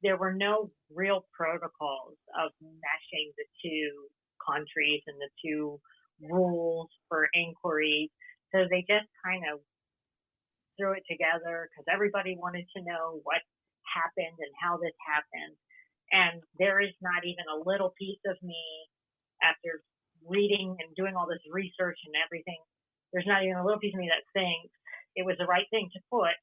there were no real protocols of meshing the two countries and the two rules for inquiries. So they just kind of threw it together because everybody wanted to know what happened and how this happened. And there is not even a little piece of me, after reading and doing all this research and everything, there's not even a little piece of me that thinks it was the right thing to put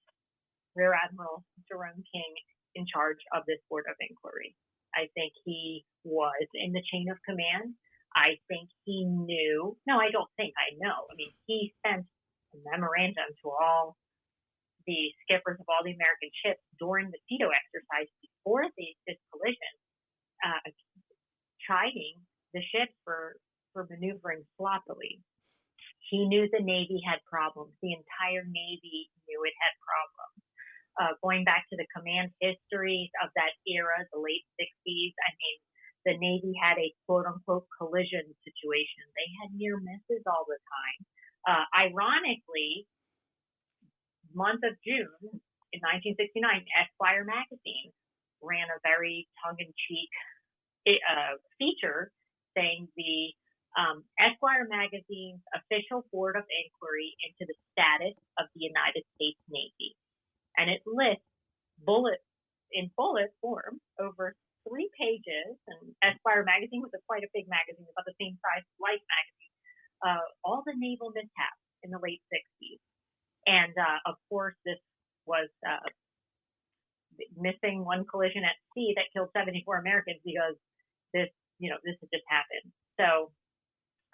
Rear Admiral Jerome King in charge of this Board of Inquiry. I think he was in the chain of command. I think he knew. No, I don't think. I know. I mean, he sent a memorandum to all the skippers of all the American ships during the Ceto exercise before this collision, chiding the ships for maneuvering sloppily. He knew the Navy had problems. The entire Navy knew it had problems. Going back to the command histories of that era, the late 60s, I mean, the Navy had a quote-unquote collision situation. They had near misses all the time. Ironically, month of June in 1969, Esquire magazine ran a very tongue-in-cheek feature saying the Esquire magazine's official Board of Inquiry into the status of the United States Navy. And it lists bullet form over 3 pages, and Esquire magazine was quite a big magazine, about the same size as Life magazine, all the naval mishaps in the late 60s. And of course, this was missing one collision at sea that killed 74 Americans because this had just happened. So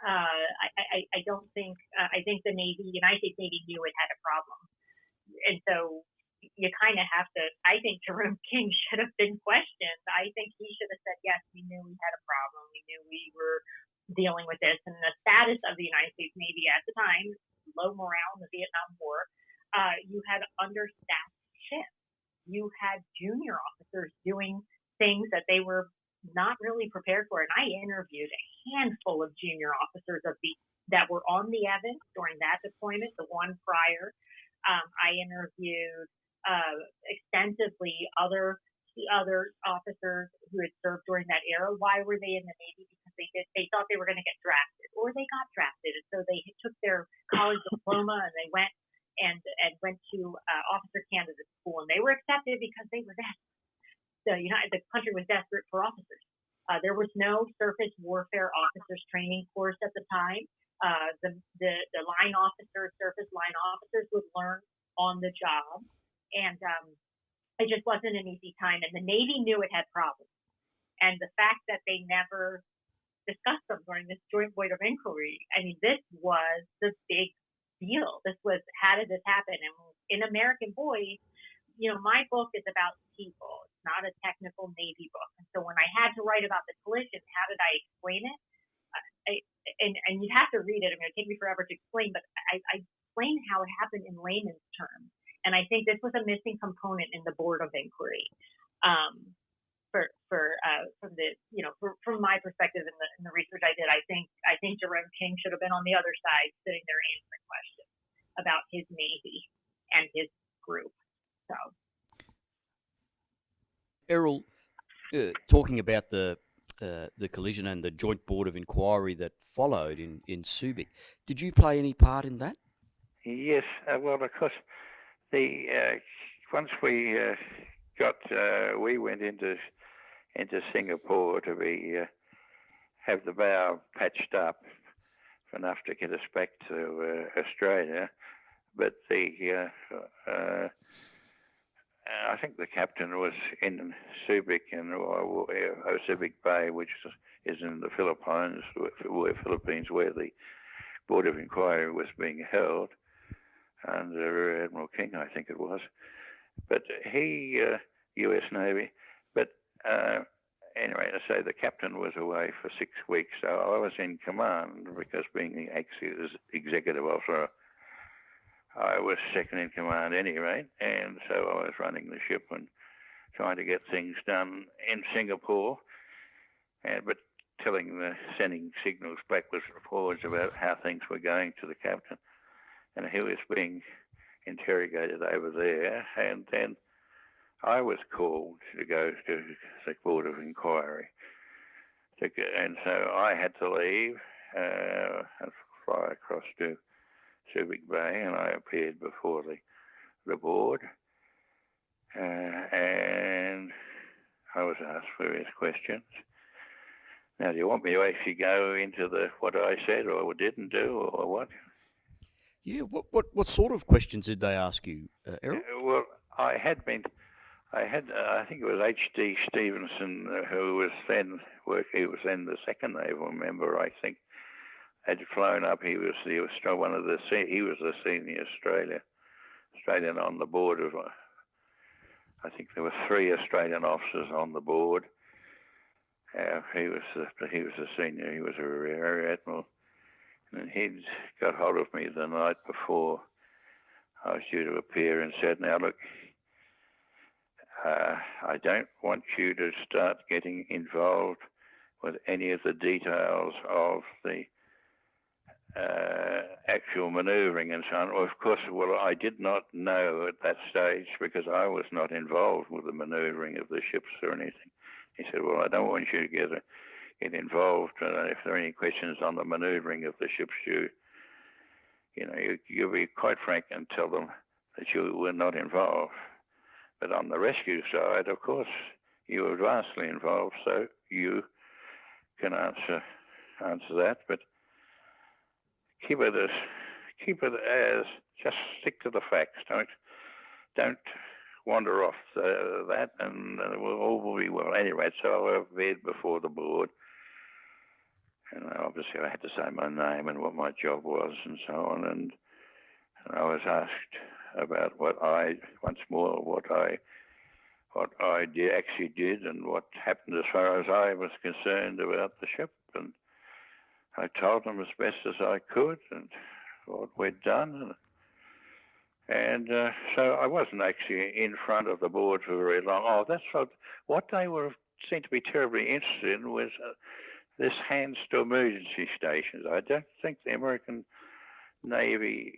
I don't think, I think the United States Navy knew it had a problem. And so you kind of have to, I think Jerome King should have been questioned. I think he should have said, yes, we knew we had a problem. We knew we were dealing with this. And the status of the United States Navy at the time, low morale in the Vietnam War, You had understaffed ships. You had junior officers doing things that they were not really prepared for. And I interviewed a handful of junior officers that were on the Evans during that deployment, the one prior. I interviewed extensively other officers who had served during that era. Why were they in the Navy? Because they thought they were going to get drafted, or they got drafted, and so they took their college diploma and they went to officer candidate school, and they were accepted because they were desperate. The country was desperate for officers. There was no surface warfare officers training course at the time. The line officers, surface line officers, would learn on the job, and it just wasn't an easy time. And the Navy knew it had problems, and the fact that they never discussed them during this Joint Board of Inquiry, I mean, this was the big deal. This was, how did this happen? And in American Boys, my book is about people. It's not a technical Navy book. And so when I had to write about the collision, how did I explain it? And you'd have to read it. I mean, it would take me forever to explain, but I explained how it happened in layman's terms. And I think this was a missing component in the Board of Inquiry. From my perspective in the research I did, I think Jerome King should have been on the other side, sitting there answering questions about his Navy and his group. So, Errol, talking about the collision and the Joint Board of Inquiry that followed in Subic, did you play any part in that? Yes, well, of course, once we we went into Singapore to have the bow patched up enough to get us back to Australia, but I think the captain was in Subic Subic Bay, which is in the Philippines, where the Board of Inquiry was being held under Rear Admiral King, I think it was. But he, U.S. Navy. But anyway, I say the captain was away for 6 weeks, so I was in command because being the executive officer, I was second in command anyway, and so I was running the ship and trying to get things done in Singapore, but sending signals backwards and forwards about how things were going to the captain. And he was being interrogated over there, and then I was called to go to the Board of Inquiry. And so I had to leave and fly across to Subic Bay, and I appeared before the board, and I was asked various questions. Now, do you want me to actually go into what I said or didn't do, or what? Yeah, what sort of questions did they ask you, Errol? Well, I think it was H.D. Stevenson, who was then the second naval member, I think, had flown up. He was the senior Australian on the board of. I think there were 3 Australian officers on the board. He was the senior. He was a Rear Admiral, and he'd got hold of me the night before I was due to appear and said, "Now look, I don't want you to start getting involved with any of the details of the actual manoeuvring and so on." Well, of course, I did not know at that stage because I was not involved with the manoeuvring of the ships or anything. He said, "Well, I don't want you to get involved. If there are any questions on the manoeuvring of the ships, you'll be quite frank and tell them that you were not involved. But on the rescue side, of course, you were vastly involved, so you can answer that. But keep it as just stick to the facts. Don't wander off that, and all will be well." Anyway, so I appeared before the board, and obviously I had to say my name and what my job was and so on, and I was asked about what I actually did and what happened as far as I was concerned about the ship, and I told them as best as I could and what we'd done, And so I wasn't actually in front of the board for very long. Oh, that's what they seemed to be terribly interested in was this hands to emergency stations. I don't think the American Navy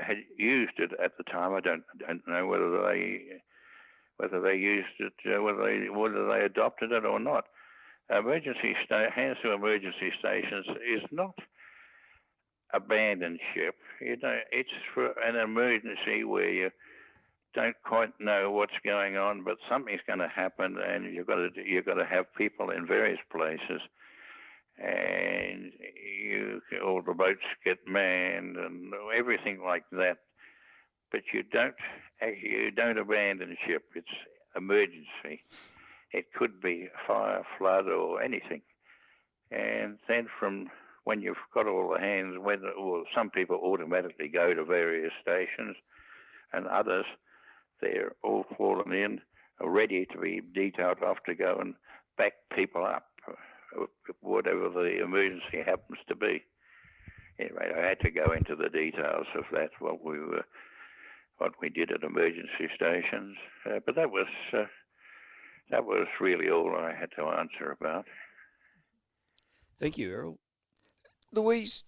had used it at the time. I don't know whether they used it, whether they adopted it or not. Hands to emergency stations is not abandon ship. It's for an emergency where you don't quite know what's going on, but something's going to happen, and you've got to have people in various places, and all the boats get manned and everything like that. But you don't abandon ship. It's emergency. It could be fire, flood, or anything. And then from when you've got all the hands, some people automatically go to various stations, and others, they're all fallen in, are ready to be detailed off to go and back people up, whatever the emergency happens to be. Anyway, I had to go into the details of that, what we did at emergency stations, but that was really all I had to answer about. Thank you, Errol. Louise,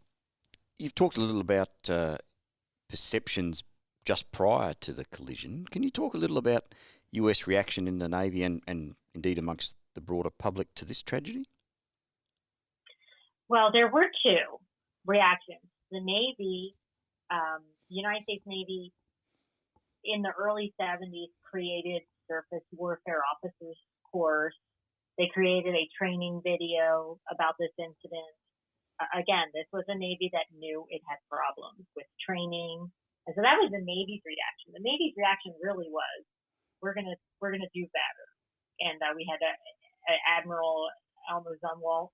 you've talked a little about perceptions just prior to the collision. Can you talk a little about US reaction in the Navy and indeed amongst the broader public to this tragedy? Well, there were two reactions. The Navy, United States Navy, in the early 70s created Surface Warfare Officers Course. They created a training video about this incident. Again, this was a Navy that knew it had problems with training. And so that was the Navy's reaction. The Navy's reaction really was, we're gonna do better. And we had Admiral Zumwalt,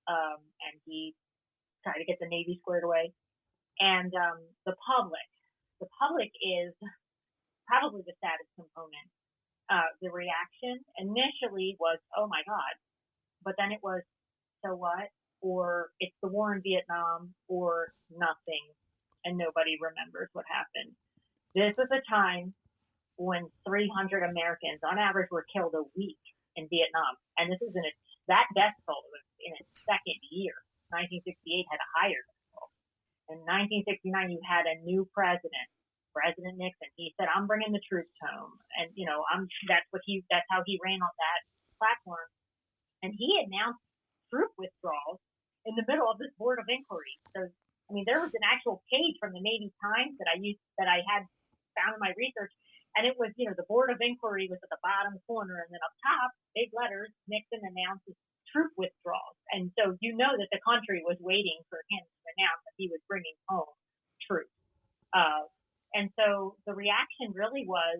and he tried to get the Navy squared away. And the public is probably the saddest component. The reaction initially was, oh my God, but then it was, so what? Or it's the war in Vietnam, or nothing, and nobody remembers what happened. This was a time when 300 Americans, on average, were killed a week in Vietnam, and this is that death toll was in its second year. 1968 had a higher death toll. In 1969, you had a new president, President Nixon. He said, "I'm bringing the troops home," and that's how he ran on that platform, and he announced troop withdrawals in the middle of this board of inquiry. So, I mean, there was an actual page from the Navy Times that I had found in my research, and it was, the board of inquiry was at the bottom corner, and then up top, big letters, Nixon announces troop withdrawals. And so that the country was waiting for him to announce that he was bringing home troops. And so the reaction really was,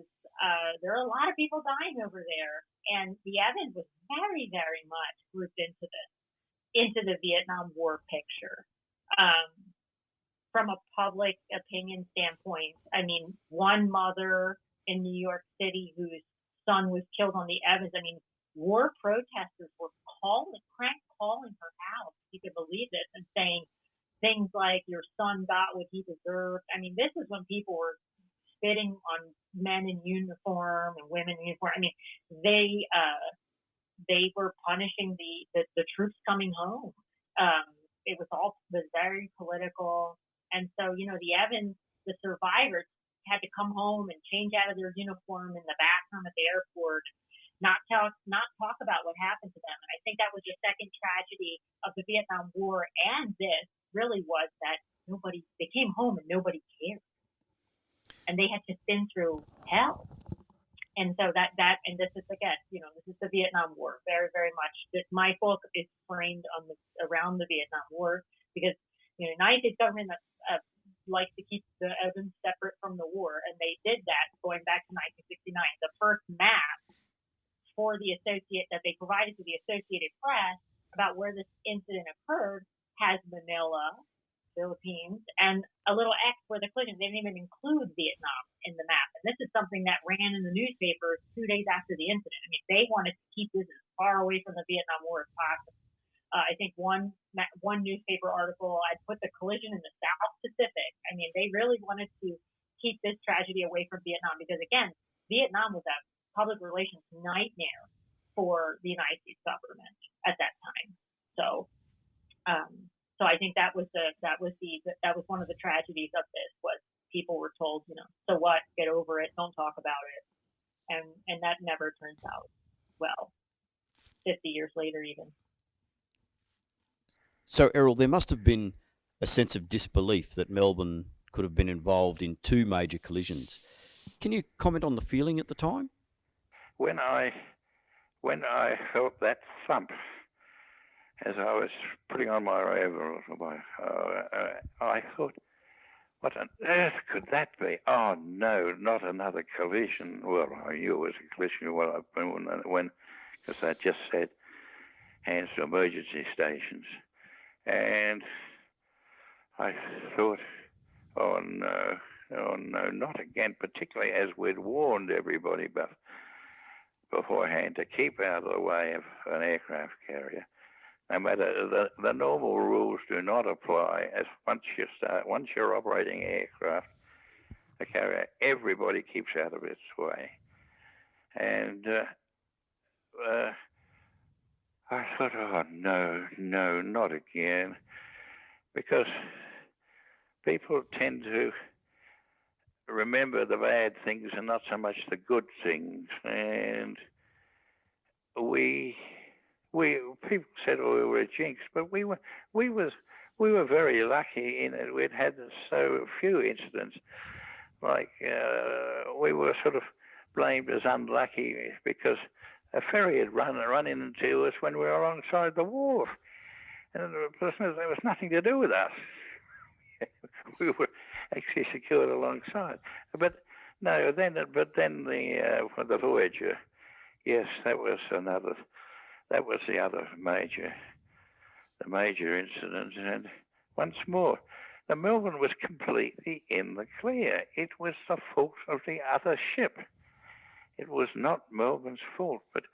there are a lot of people dying over there, and the Evans was very, very much grouped into the Vietnam War picture. From a public opinion standpoint, I mean, one mother in New York City whose son was killed on the Evans, I mean, war protesters were calling her house, if you could believe this, and saying things like, your son got what he deserved. I mean, this is when people were spitting on men in uniform and women in uniform. I mean, they were punishing the troops coming home. It was very political. And so, the Evans, the survivors, had to come home and change out of their uniform in the bathroom at the airport, not talk about what happened to them. And I think that was the second tragedy of the Vietnam War, and this really was that they came home and nobody cared. And they had to spin through hell. And so and this is, again, this is the Vietnam War, very, very much. My book is framed around the Vietnam War because, the United States government likes to keep the Evans separate from the war, and they did that going back to 1969. The first map that they provided to the Associated Press about where this incident occurred has Manila, Philippines, and a little X where the collision. They didn't even include Vietnam in the map. And this is something that ran in the newspapers 2 days after the incident. I mean, they wanted to keep this as far away from the Vietnam War as possible. I think one newspaper article, I'd put the collision in the South Pacific. I mean, they really wanted to keep this tragedy away from Vietnam, because again, Vietnam was a public relations nightmare for the United States government at that time. So I think that was one of the tragedies of this, was people were told, so what, get over it, don't talk about it, and that never turns out well, 50 years later even. So, Errol, there must have been a sense of disbelief that Melbourne could have been involved in two major collisions. Can you comment on the feeling at the time? When I felt that thump as I was putting on my Rear Admiral, I thought, what on earth could that be? Oh no, not another collision. Well, I knew it was a collision when because I just said hands to emergency stations. And I thought, oh no, not again, particularly as we'd warned everybody beforehand to keep out of the way of an aircraft carrier. No matter, the normal rules do not apply. As once you're operating aircraft, a carrier, everybody keeps out of its way. And I thought, oh no, not again, because people tend to remember the bad things and not so much the good things. And people said, oh, we were a jinx, but we were very lucky in it. We'd had so few incidents. Like we were sort of blamed as unlucky because a ferry had run into us when we were alongside the wharf, and there was nothing to do with us. We were actually secured alongside. But then the Voyager, yes, that was the other major incident. And once more, the Melbourne was completely in the clear. It was the fault of the other ship. It was not Melbourne's fault. But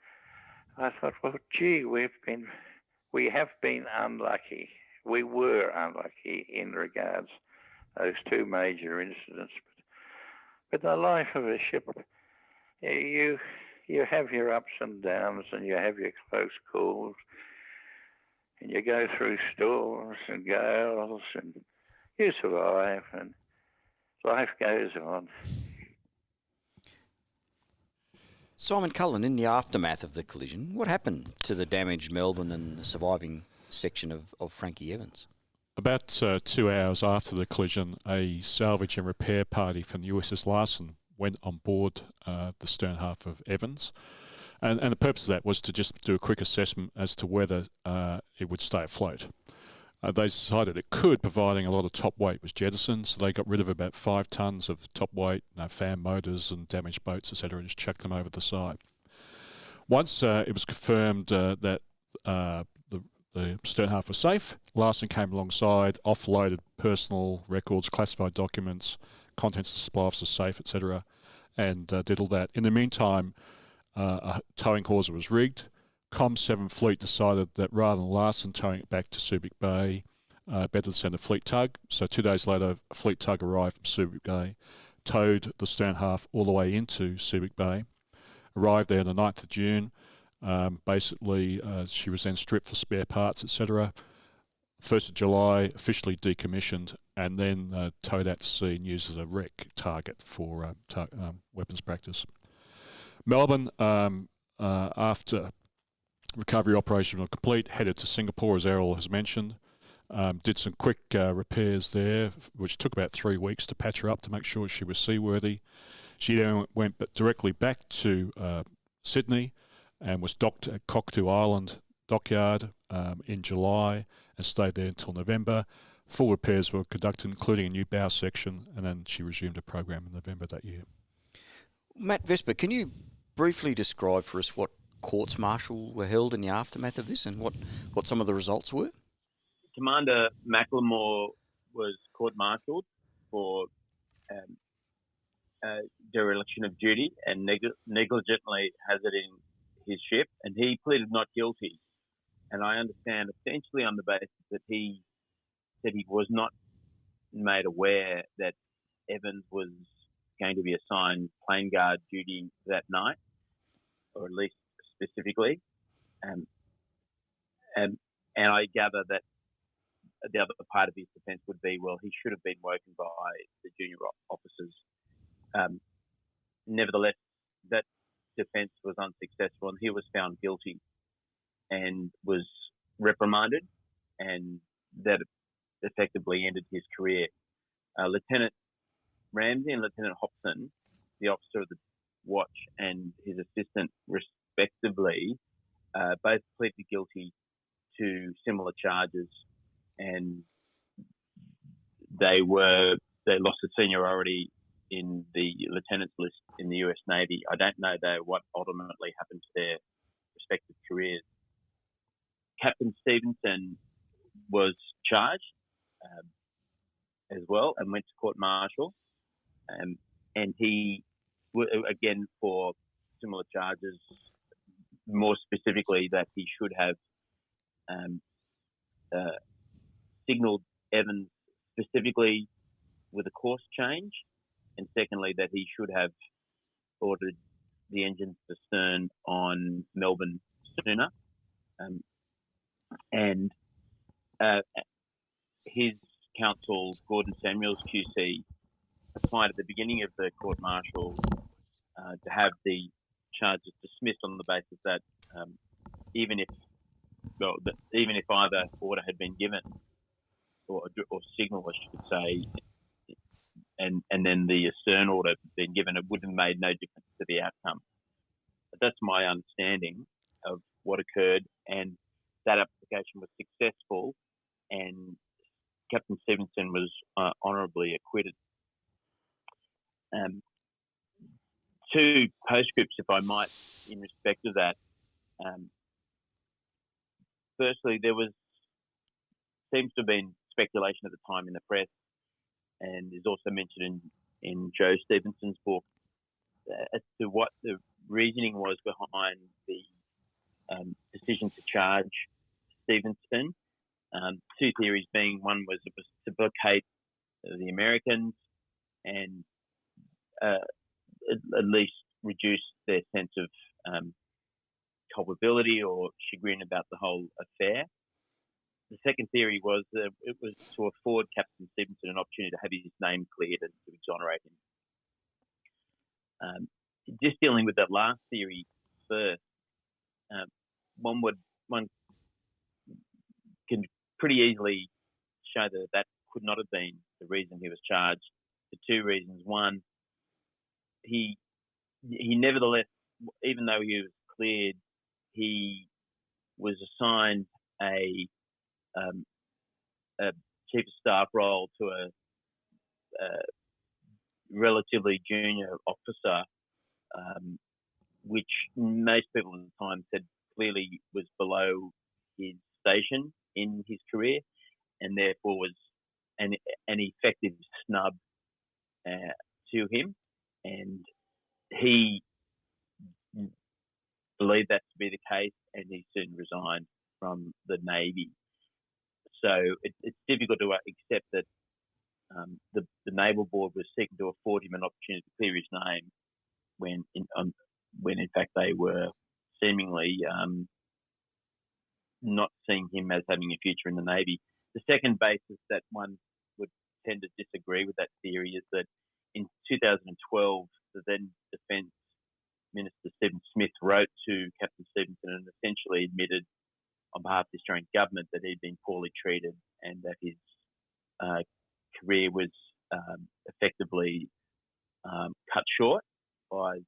I thought, well, gee, we have been unlucky. We were unlucky in regards to those two major incidents. But the life of a ship, you have your ups and downs, and you have your close calls, and you go through storms and gales, and you survive, and life goes on. Simon Cullen, in the aftermath of the collision, what happened to the damaged Melbourne and the surviving section of Frank E Evans? About 2 hours after the collision, a salvage and repair party from the USS Larsen went on board the stern half of Evans. And the purpose of that was to just do a quick assessment as to whether it would stay afloat. They decided it could, providing a lot of top weight was jettisoned, so they got rid of about 5 tonnes of top weight, fan motors and damaged boats, etc., and just chucked them over the side. Once it was confirmed that the stern half was safe, Larsen came alongside, offloaded personal records, classified documents, contents of the supply officer safe, etc., and did all that. In the meantime, a towing hawser was rigged. Com7 Fleet decided that rather than Larsen towing it back to Subic Bay, better to send a fleet tug. So 2 days later, a fleet tug arrived from Subic Bay, towed the stern half all the way into Subic Bay, arrived there on the 9th of June. Basically, she was then stripped for spare parts, etc. 1st of July, officially decommissioned, and then towed out to sea and used as a wreck target for weapons practice. Melbourne, after recovery operation was complete, headed to Singapore, as Errol has mentioned. Did some quick repairs there, which took about 3 weeks to patch her up to make sure she was seaworthy. She then went directly back to Sydney and was docked at Cockatoo Island dockyard in July and stayed there until November. Full repairs were conducted, including a new bow section, and then she resumed her program in November that year. Matt Vesper, can you briefly describe for us what courts-martial were held in the aftermath of this and what some of the results were? Commander McLemore was court-martialed for dereliction of duty and negligently hazarding his ship, and he pleaded not guilty. And I understand essentially on the basis that he said he was not made aware that Evans was going to be assigned plane guard duty that night, or at least specifically. And I gather that the other part of his defence would be, well, he should have been woken by the junior officers. Nevertheless, that defence was unsuccessful, and he was found guilty and was reprimanded, and that effectively ended his career. Lieutenant Ramsey and Lieutenant Hobson, the officer of the watch, and his assistant, respectively, both pleaded guilty to similar charges, and they lost the seniority in the lieutenant's list in the US Navy. I don't know, though, what ultimately happened to their respective careers. Captain Stevenson was charged as well and went to court-martial, and he, again, for similar charges, more specifically that he should have signalled Evans specifically with a course change, and secondly that he should have ordered the engines to stern on Melbourne sooner. And his counsel, Gordon Samuels QC, applied at the beginning of the court-martial to have the charges dismissed on the basis that even if either order had been given, or signal, I should say, and then the stern order had been given, it would have made no difference to the outcome. But that's my understanding of what occurred, and that application was successful, and Captain Stevenson was honourably acquitted. Two postscripts, if I might, in respect of that. Firstly, there seems to have been speculation at the time in the press, and is also mentioned in Joe Stevenson's book, as to what the reasoning was behind the decision to charge Stevenson. Two theories being, one was it was to placate the Americans and at least reduce their sense of culpability or chagrin about the whole affair. The second theory was that it was to afford Captain Stevenson an opportunity to have his name cleared and to exonerate him. Just dealing with that last theory first, one can pretty easily show that could not have been the reason he was charged, for two reasons. One, he nevertheless, even though he was cleared, he was assigned a chief of staff role to a relatively junior officer, which most people at the time said clearly was below his station in his career, and therefore was an effective snub to him. And he believed that to be the case, and he soon resigned from the Navy. So it's difficult to accept that the Naval Board was seeking to afford him an opportunity to clear his name when in fact they were seemingly not seeing him as having a future in the Navy. The second basis that one would tend to disagree with that theory is that in 2012, the then Defence Minister Stephen Smith wrote to Captain Stevenson and essentially admitted on behalf of the Australian government that he'd been poorly treated and that his career was effectively cut short by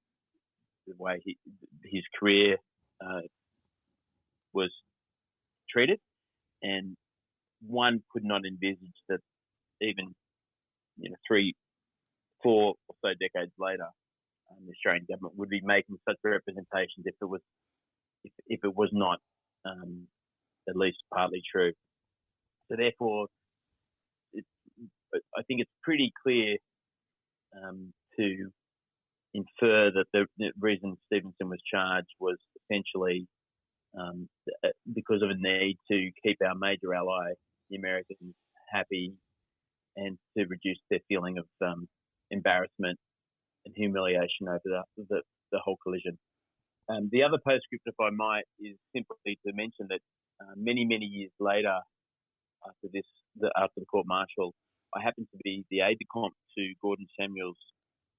the way his career was treated. And one could not envisage that even 3, 4 or so decades later, the Australian government would be making such representations if it was not at least partly true. So therefore, I think it's pretty clear to infer that the reason Stevenson was charged was essentially because of a need to keep our major ally, the Americans, happy and to reduce their feeling of embarrassment humiliation over the whole collision. The other postscript, if I might, is simply to mention that many years later, after the court-martial, I happened to be the aide-de-camp to Gordon Samuels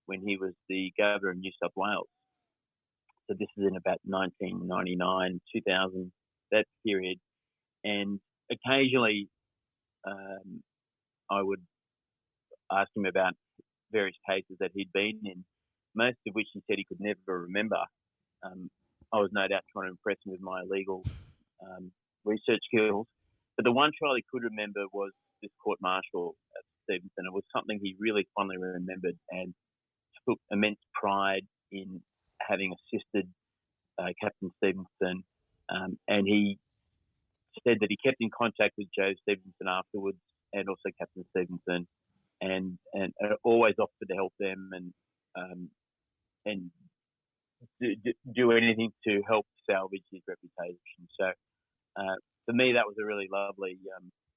when he was the governor of New South Wales. So this is in about 1999, 2000, that period. And occasionally I would ask him about various cases that he'd been in, most of which he said he could never remember. I was no doubt trying to impress him with my legal research skills. But the one trial he could remember was this court-martial at Stevenson. It was something he really fondly remembered and took immense pride in having assisted Captain Stevenson. And he said that he kept in contact with Joe Stevenson afterwards and also Captain Stevenson and always offered to help them and do anything to help salvage his reputation. So for me, that was a really lovely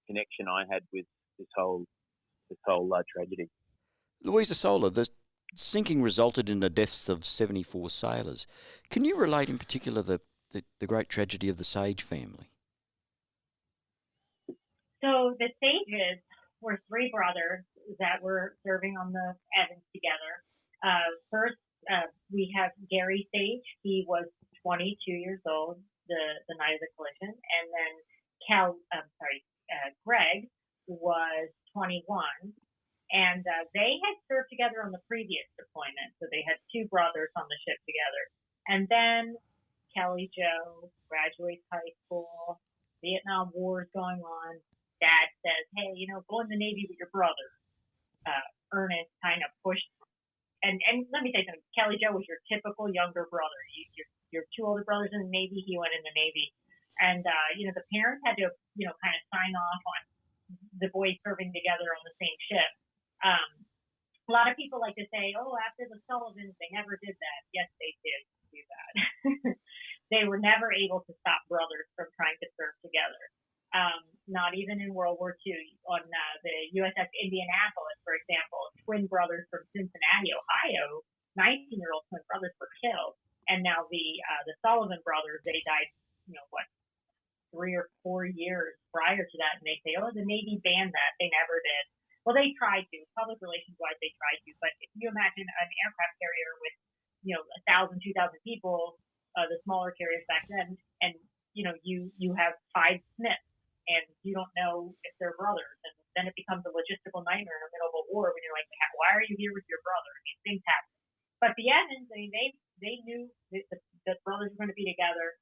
connection I had with this whole tragedy. Louise Esola, the sinking resulted in the deaths of 74 sailors. Can you relate in particular the great tragedy of the Sage family? So the Sages were three brothers that were serving on the Evans together. First, we have Gary Sage. He was 22 years old the night of the collision, and then Greg was 21, and they had served together on the previous deployment. So they had two brothers on the ship together. And then Kelly Joe graduates high school. Vietnam War is going on. Dad says, "Hey, go in the Navy with your brother." Ernest kind of pushed. And let me say something. Kelly Joe was your typical younger brother. Your two older brothers in the Navy. He went in the Navy. And, the parents had to, kind of sign off on the boys serving together on the same ship. A lot of people like to say, oh, after the Sullivans, they never did that. Yes, they did do that. They were never able to stop brothers from trying to serve together. Not even in World War II. On the USS Indianapolis, for example, twin brothers from Cincinnati, Ohio, 19-year-old twin brothers were killed. And now the Sullivan brothers, they died, 3 or 4 years prior to that. And they say, oh, the Navy banned that. They never did. Well, they tried to. Public relations-wise, they tried to. But if you imagine an aircraft carrier with, 1,000, 2,000 people, the smaller carriers back then, and, you have 5 Smiths, and you don't know if they're brothers. And then it becomes a logistical nightmare in the middle of a war when you're like, why are you here with your brother? These things happen. But the Evans, they knew that brothers were going to be together.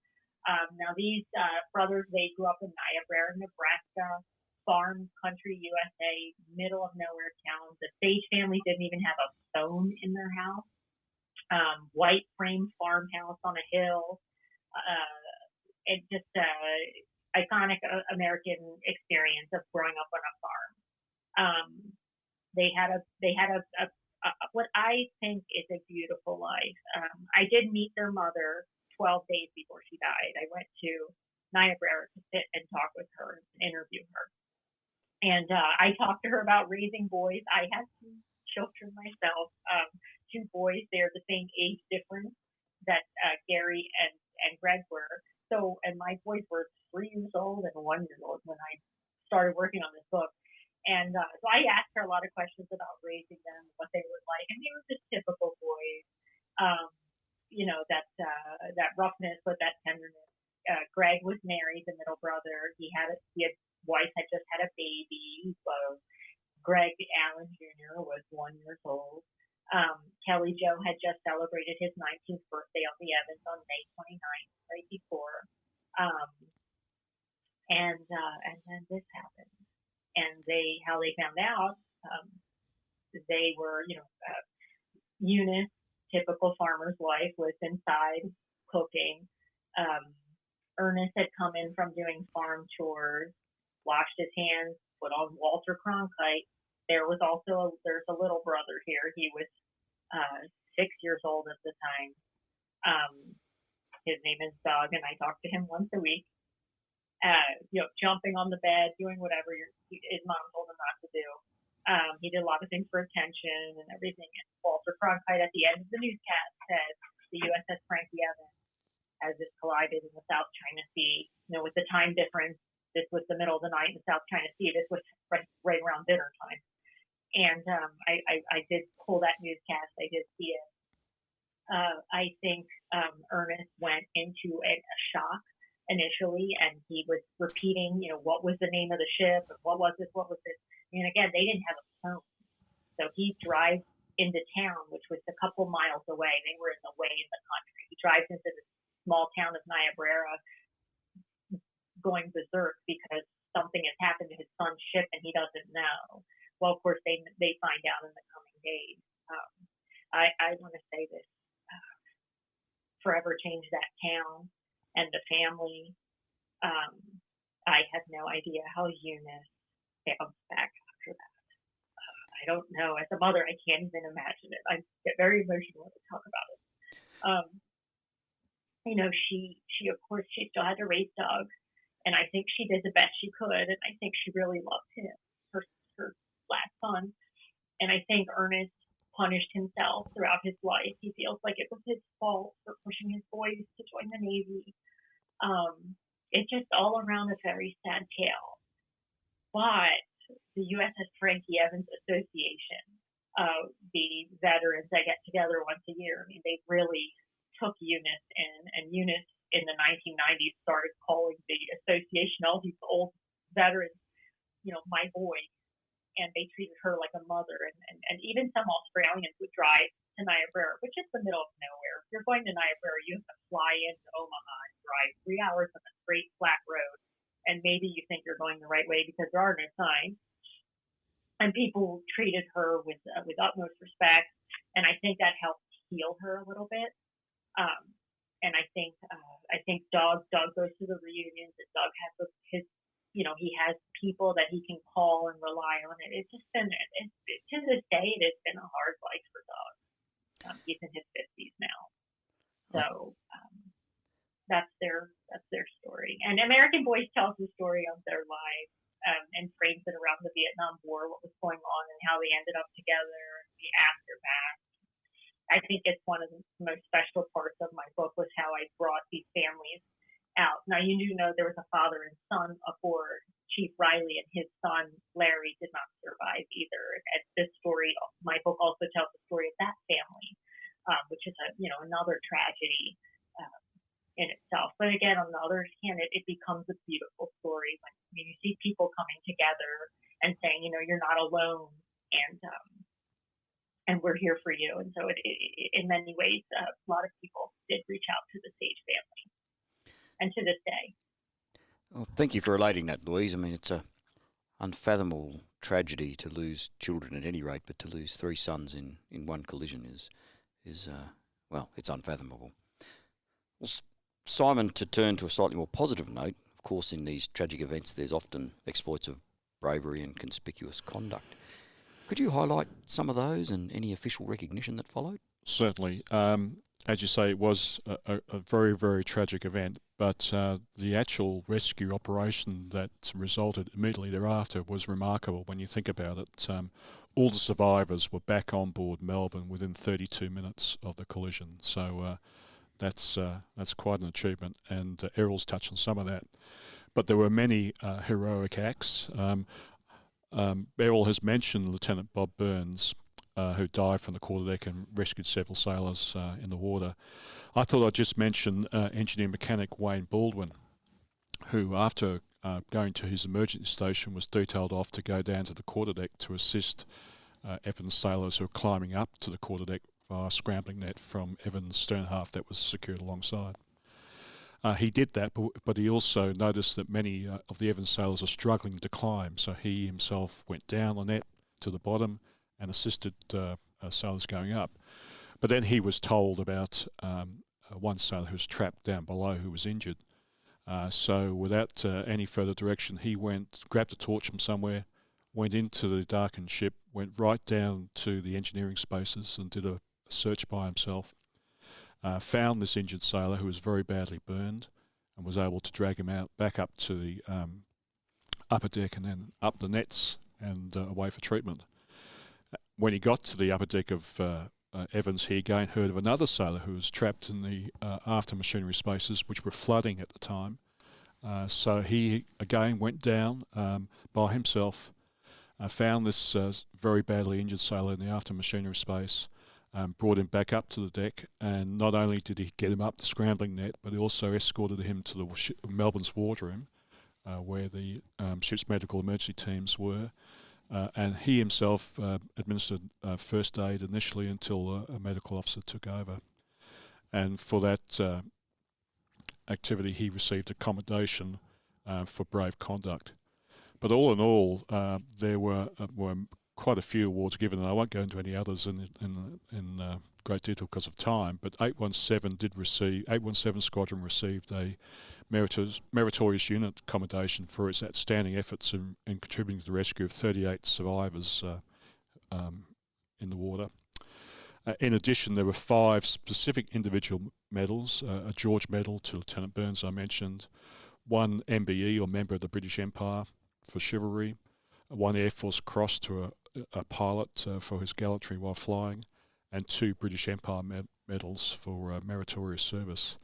Now, these brothers, they grew up in Niobrara, Nebraska, farm country, USA, middle of nowhere town. The Sage family didn't even have a phone in their house. White frame farmhouse on a hill. And just iconic American experience of growing up on a farm. They had a what I think is a beautiful life. I did meet their mother 12 days before she died. I went to Niobrara to sit and talk with her, and interview her. And I talked to her about raising boys. I have 2 children myself, 2 boys. They're the same age difference that Gary and Greg were. So, and my boys were 3 years old and 1 year old when I started working on this book. And so I asked her a lot of questions about raising them, what they were like. And they were just typical boys, that roughness with that tenderness. Greg was married, the middle brother. His wife had just had a baby. So Greg Allen Jr. was 1 year old. Kelly Joe had just celebrated his 19th birthday on the Evans on May 29th, right before. And then this happened. And how they found out, they were, Eunice, typical farmer's wife, was inside cooking. Ernest had come in from doing farm chores, washed his hands, put on Walter Cronkite. There's a little brother here. He was 6 years old at the time. His name is Doug, and I talk to him once a week. Jumping on the bed, doing whatever his mom told him not to do. He did a lot of things for attention and everything. And Walter Cronkite at the end of the newscast said the USS Frank E Evans, as it collided in the South China Sea, with the time difference, this was the middle of the night in the South China Sea. This was right around dinner time. And I did pull that newscast. I did see it. I think Ernest went into a shock initially, and he was repeating, what was the name of the ship, and what was this, and again, they didn't have a phone, so he drives into town, which was a couple miles away. They were in the way in the country. He drives into the small town of Niobrara, going berserk because something has happened to his son's ship and he doesn't know. Well, of course, they find out in the coming days. I want to say this. Forever changed that town and the family. I had no idea how Eunice bounced back after that. I don't know. As a mother, I can't even imagine it. I get very emotional when I talk about it. She of course, she still had to raise dogs, and I think she did the best she could, and I think she really loved him, her last son. And I think Ernest punished himself throughout his life. He feels like it was his fault for pushing his boys to join the Navy. It's just all around a very sad tale. But the USS Frank E Evans Association, the veterans that get together once a year, they really took Eunice in, and Eunice in the 1990s started calling the association, all these old veterans, my boy. And they treated her like a mother. And even some Australians would drive to Niobrara, which is the middle of nowhere. If you're going to Niobrara, you have to fly into Omaha and drive 3 hours on a straight, flat road. And maybe you think you're going the right way because there are no signs. And people treated her with utmost respect. And I think that helped heal her a little bit. And I think Doug goes to the reunions, and Doug has his he has people that he can call and rely on. It's just been, to this day, it has been a hard life for Doug. He's in his 50s now. So that's their story. And American Boys tells the story of their lives and frames it around the Vietnam War, what was going on and how they ended up together, and the aftermath. I think it's one of the most special parts of my book was how I brought these families out. Now, you do know there was a father and son aboard. Chief Riley and his son Larry did not survive either. And this story, my book also tells the story of that family, which is another tragedy in itself. But again, on the other hand, it becomes a beautiful story when you see people coming together and saying, you're not alone, and we're here for you. And so, in many ways, a lot of people did reach out to the Sage family. And to this day. Well, thank you for relating that, Louise. It's an unfathomable tragedy to lose children at any rate, but to lose 3 sons in one collision is it's unfathomable. Well, Simon, to turn to a slightly more positive note, of course, in these tragic events, there's often exploits of bravery and conspicuous conduct. Could you highlight some of those and any official recognition that followed? Certainly. As you say, it was a very, very tragic event, but the actual rescue operation that resulted immediately thereafter was remarkable when you think about it. All the survivors were back on board Melbourne within 32 minutes of the collision, so that's quite an achievement, and Errol's touched on some of that. But there were many heroic acts. Errol has mentioned Lieutenant Bob Burns, who dived from the quarterdeck and rescued several sailors in the water. I thought I'd just mention engineer mechanic Wayne Baldwin, who after going to his emergency station was detailed off to go down to the quarterdeck to assist Evans sailors who were climbing up to the quarterdeck via a scrambling net from Evans' stern half that was secured alongside. He did that, but he also noticed that many of the Evans sailors were struggling to climb, so he himself went down the net to the bottom and assisted sailors going up. But then he was told about one sailor who was trapped down below who was injured. So without any further direction, he grabbed a torch from somewhere, went into the darkened ship, went right down to the engineering spaces and did a search by himself. Found this injured sailor who was very badly burned and was able to drag him out back up to the upper deck and then up the nets and away for treatment. when he got to the upper deck of Evans, he again heard of another sailor who was trapped in the after machinery spaces, which were flooding at the time. So he again went down by himself, found this very badly injured sailor in the after machinery space, brought him back up to the deck, and not only did he get him up the scrambling net, but he also escorted him to the Melbourne's wardroom, where the ship's medical emergency teams were. And he himself administered first aid initially until a medical officer took over. And for that activity, he received a commendation for brave conduct. But all in all, there were quite a few awards given, and I won't go into any others in great detail because of time. But 817 Squadron received a meritorious unit commendation for its outstanding efforts in contributing to the rescue of 38 survivors in the water. In addition, there were 5 specific individual medals, a George Medal to Lieutenant Burns, I mentioned, 1 MBE, or Member of the British Empire, for chivalry, 1 Air Force Cross to a pilot for his gallantry while flying, and 2 British Empire medals for meritorious service.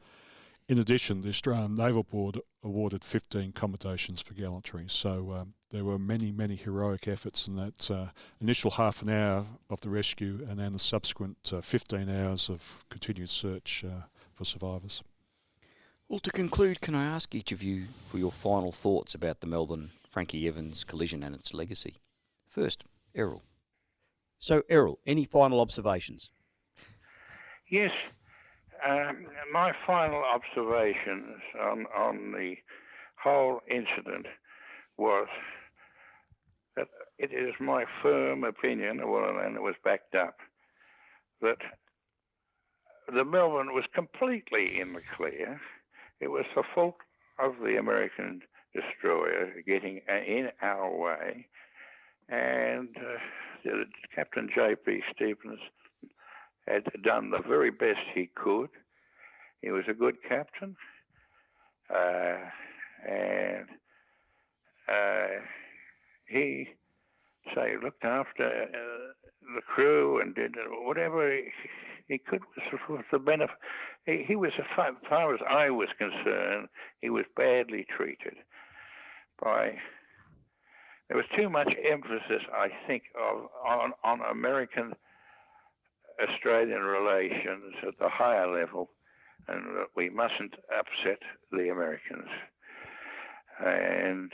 In addition, the Australian Naval Board awarded 15 commendations for gallantry. So there were many, many heroic efforts in that initial half an hour of the rescue, and then the subsequent 15 hours of continued search for survivors. Well, to conclude, can I ask each of you for your final thoughts about the Melbourne Frank E Evans collision and its legacy? First, Errol. So, Errol, any final observations? Yes. My final observations on the whole incident was that it is my firm opinion, and it was backed up, that the Melbourne was completely in the clear. It was the fault of the American destroyer getting in our way, and Captain J.P. Stevenson had done the very best he could. He was a good captain, and he looked after the crew and did whatever he could for the benefit. He was, as far as I was concerned, he was badly treated there was too much emphasis, I think, on American-Australian relations at the higher level, and that we mustn't upset the Americans. And,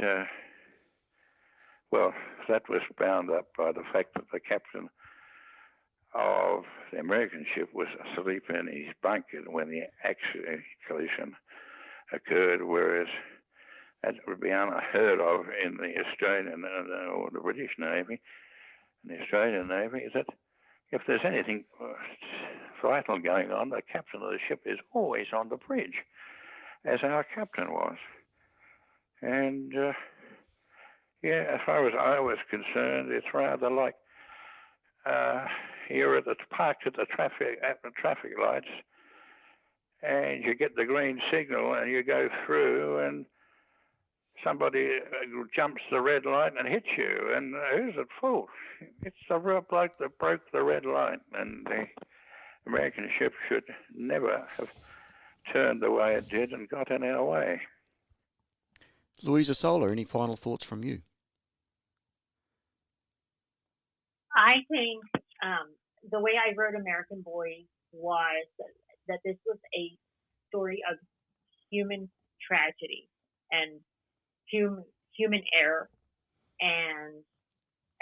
that was bound up by the fact that the captain of the American ship was asleep in his bunk when the collision occurred, whereas that would be unheard of in the Australian or the British Navy. And the Australian Navy is that if there's anything vital going on, the captain of the ship is always on the bridge, as our captain was. And as far as I was concerned, it's rather like you're parked at the traffic lights, and you get the green signal, and you go through, and somebody jumps the red light and hits you, and who's at fault? It's the real bloke that broke the red light, and the American ship should never have turned the way it did and got in our way. Louise Esola, any final thoughts from you? I think the way I wrote American Boys was that this was a story of human tragedy and human error, and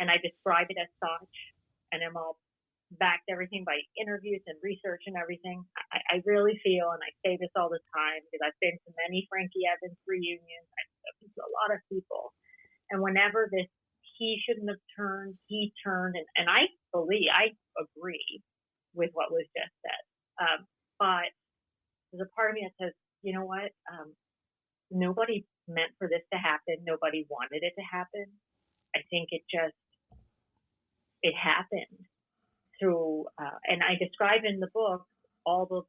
I describe it as such, and I'm all backed everything by interviews and research and everything. I really feel, and I say this all the time because I've been to many Frank E Evans reunions, I've been to a lot of people, and whenever he shouldn't have turned, he turned, and I agree with what was just said, but there's a part of me that says, you know what, nobody meant for this to happen. Nobody wanted it to happen. I think it happened through, and I describe in the book all the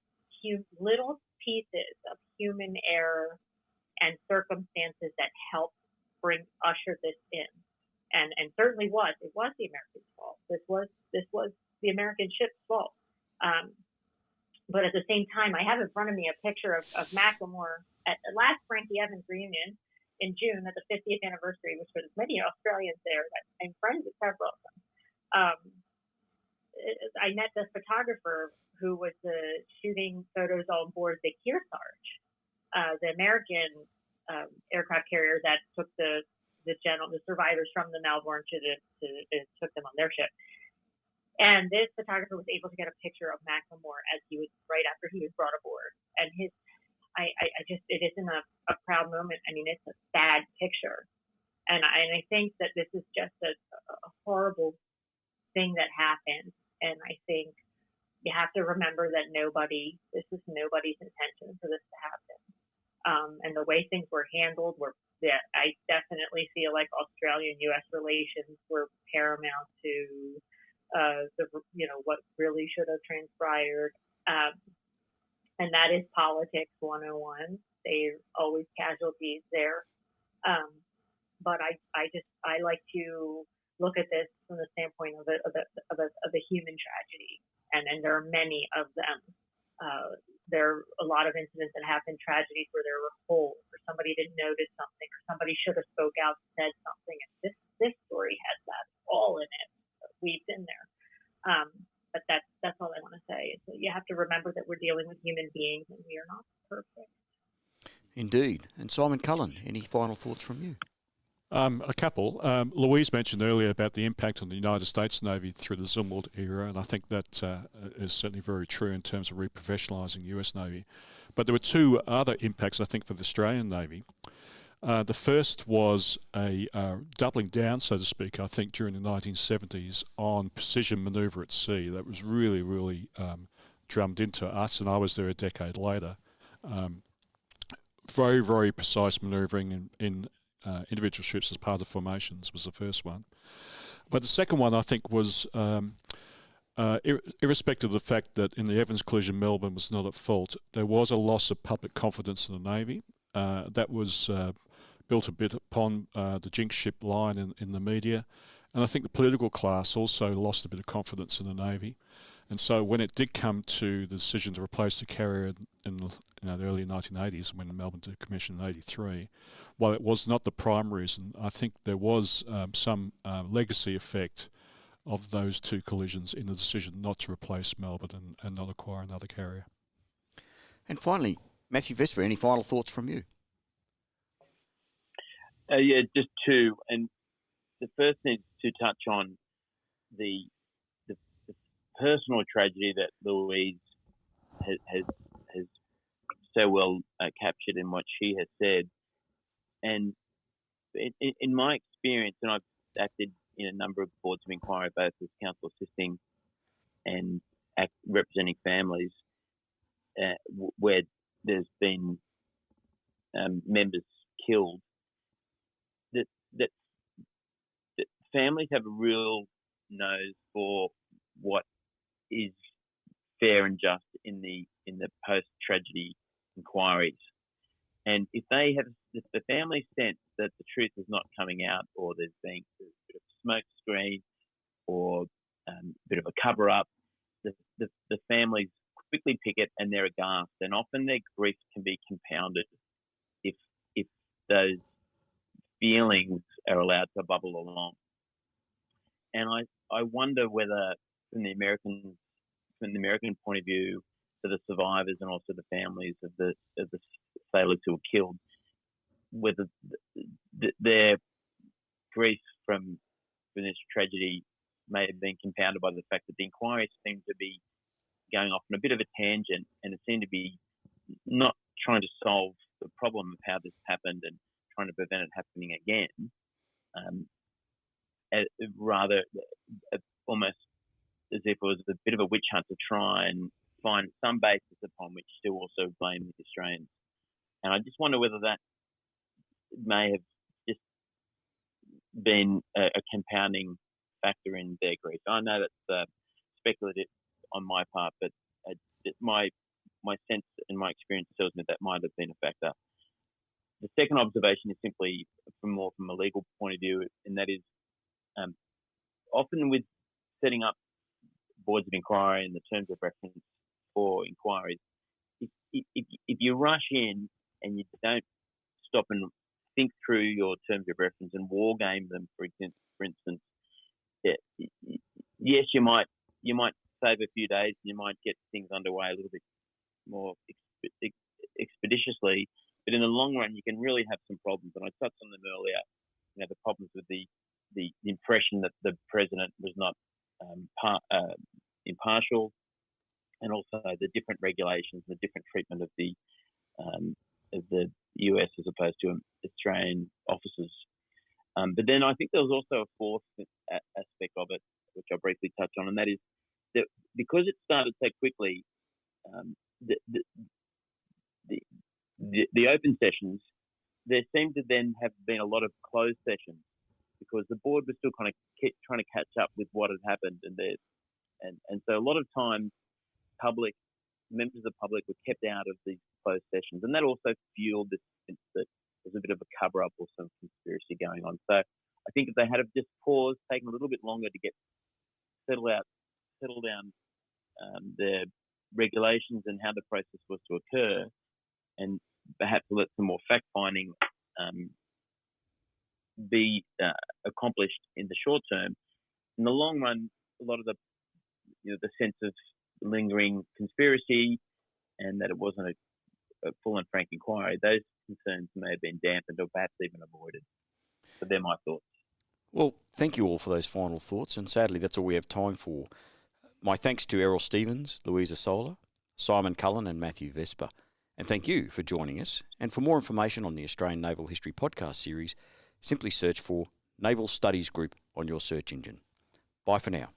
little pieces of human error and circumstances that helped usher this in. And certainly it was the Americans' fault. This was the American ship's fault. But at the same time, I have in front of me a picture of McLemore at the last Frank E Evans reunion in June at the 50th anniversary, which was many Australians there that I'm friends with several of them. I met the photographer who was shooting photos on board the Kearsarge, the American aircraft carrier that took the survivors from the Melbourne took them on their ship. And this photographer was able to get a picture of McLemore as he was right after he was brought aboard. And it isn't a proud moment. I mean, it's a sad picture. And I think that this is just a horrible thing that happened. And I think you have to remember that this is nobody's intention for this to happen. And the way things were handled I definitely feel like Australia and U.S. relations were paramount to what really should have transpired. And that is politics 101. There's always casualties there. But I like to look at this from the standpoint of a human tragedy. And there are many of them. There are a lot of incidents that happen, tragedies where there were holes, or somebody didn't notice something, or somebody should have spoke out and said something. And this story has that all in it. We've been there. But that's all I want to say. So you have to remember that we're dealing with human beings and we are not perfect. Indeed. And Simon Cullen, any final thoughts from you? A couple. Louise mentioned earlier about the impact on the United States Navy through the Zumwalt era, and I think that is certainly very true in terms of reprofessionalising the US Navy. But there were two other impacts, I think, for the Australian Navy. The first was a doubling down, so to speak, I think, during the 1970s on precision manoeuvre at sea. That was really, really drummed into us, and I was there a decade later. Very, very precise manoeuvring in individual ships as part of formations was the first one. But the second one, I think, was irrespective of the fact that in the Evans collision Melbourne was not at fault, there was a loss of public confidence in the Navy. That was built a bit upon the jinx ship line in the media. And I think the political class also lost a bit of confidence in the Navy. And so when it did come to the decision to replace the carrier in the early 1980s, when Melbourne decommissioned in 83, while it was not the prime reason, I think there was some legacy effect of those two collisions in the decision not to replace Melbourne and not acquire another carrier. And finally, Matthew Vesper, any final thoughts from you? Yeah, just two. And the first is to touch on the personal tragedy that Louise has so well captured in what she has said. And in my experience, and I've acted in a number of boards of inquiry, both as counsel assisting and representing families, where there's been members killed, that families have a real nose for what is fair and just in the post-tragedy inquiries. And if the family sense that the truth is not coming out, or there's been a bit of smoke screen or a bit of a cover-up, the families quickly pick it and they're aghast. And often their grief can be compounded if those feelings are allowed to bubble along. And I wonder whether, from the American point of view, for the survivors and also the families of the sailors who were killed, whether their grief from this tragedy may have been compounded by the fact that the inquiries seem to be going off on a bit of a tangent, and it seemed to be not trying to solve the problem of how this happened and trying to prevent it happening again, rather almost as if it was a bit of a witch hunt to try and find some basis upon which to also blame the Australians. And I just wonder whether that may have just been a compounding factor in their grief. I know that's speculative on my part, but my sense and my experience tells me that might have been a factor. The second observation is simply from a legal point of view, and that is often with setting up boards of inquiry and the terms of reference for inquiries, if you rush in and you don't stop and think through your terms of reference and war game them, for instance, yes, you might save a few days and you might get things underway a little bit more expeditiously, but in the long run, you can really have some problems. And I touched on them earlier. The problems with the impression that the president was not impartial, and also the different regulations, the different treatment of the US as opposed to Australian officers. But then I think there was also a fourth aspect of it, which I'll briefly touch on, and that is that because it started so quickly, the open sessions, there seemed to then have been a lot of closed sessions because the board was still kind of trying to catch up with what had happened, and so a lot of times members of the public were kept out of these closed sessions, and that also fueled this sense that there's a bit of a cover-up or some conspiracy going on. So I think if they had just paused, taken a little bit longer to settle down the regulations and how the process was to occur, and perhaps let some more fact-finding be accomplished in the short term, in the long run, a lot of the sense of lingering conspiracy and that it wasn't a full and frank inquiry, those concerns may have been dampened or perhaps even avoided. So they're my thoughts. Well, thank you all for those final thoughts, and sadly that's all we have time for. My thanks to Errol Stevens, Louise Esola, Simon Cullen and Matthew Vesper. And thank you for joining us. And for more information on the Australian Naval History podcast series, simply search for Naval Studies Group on your search engine. Bye for now.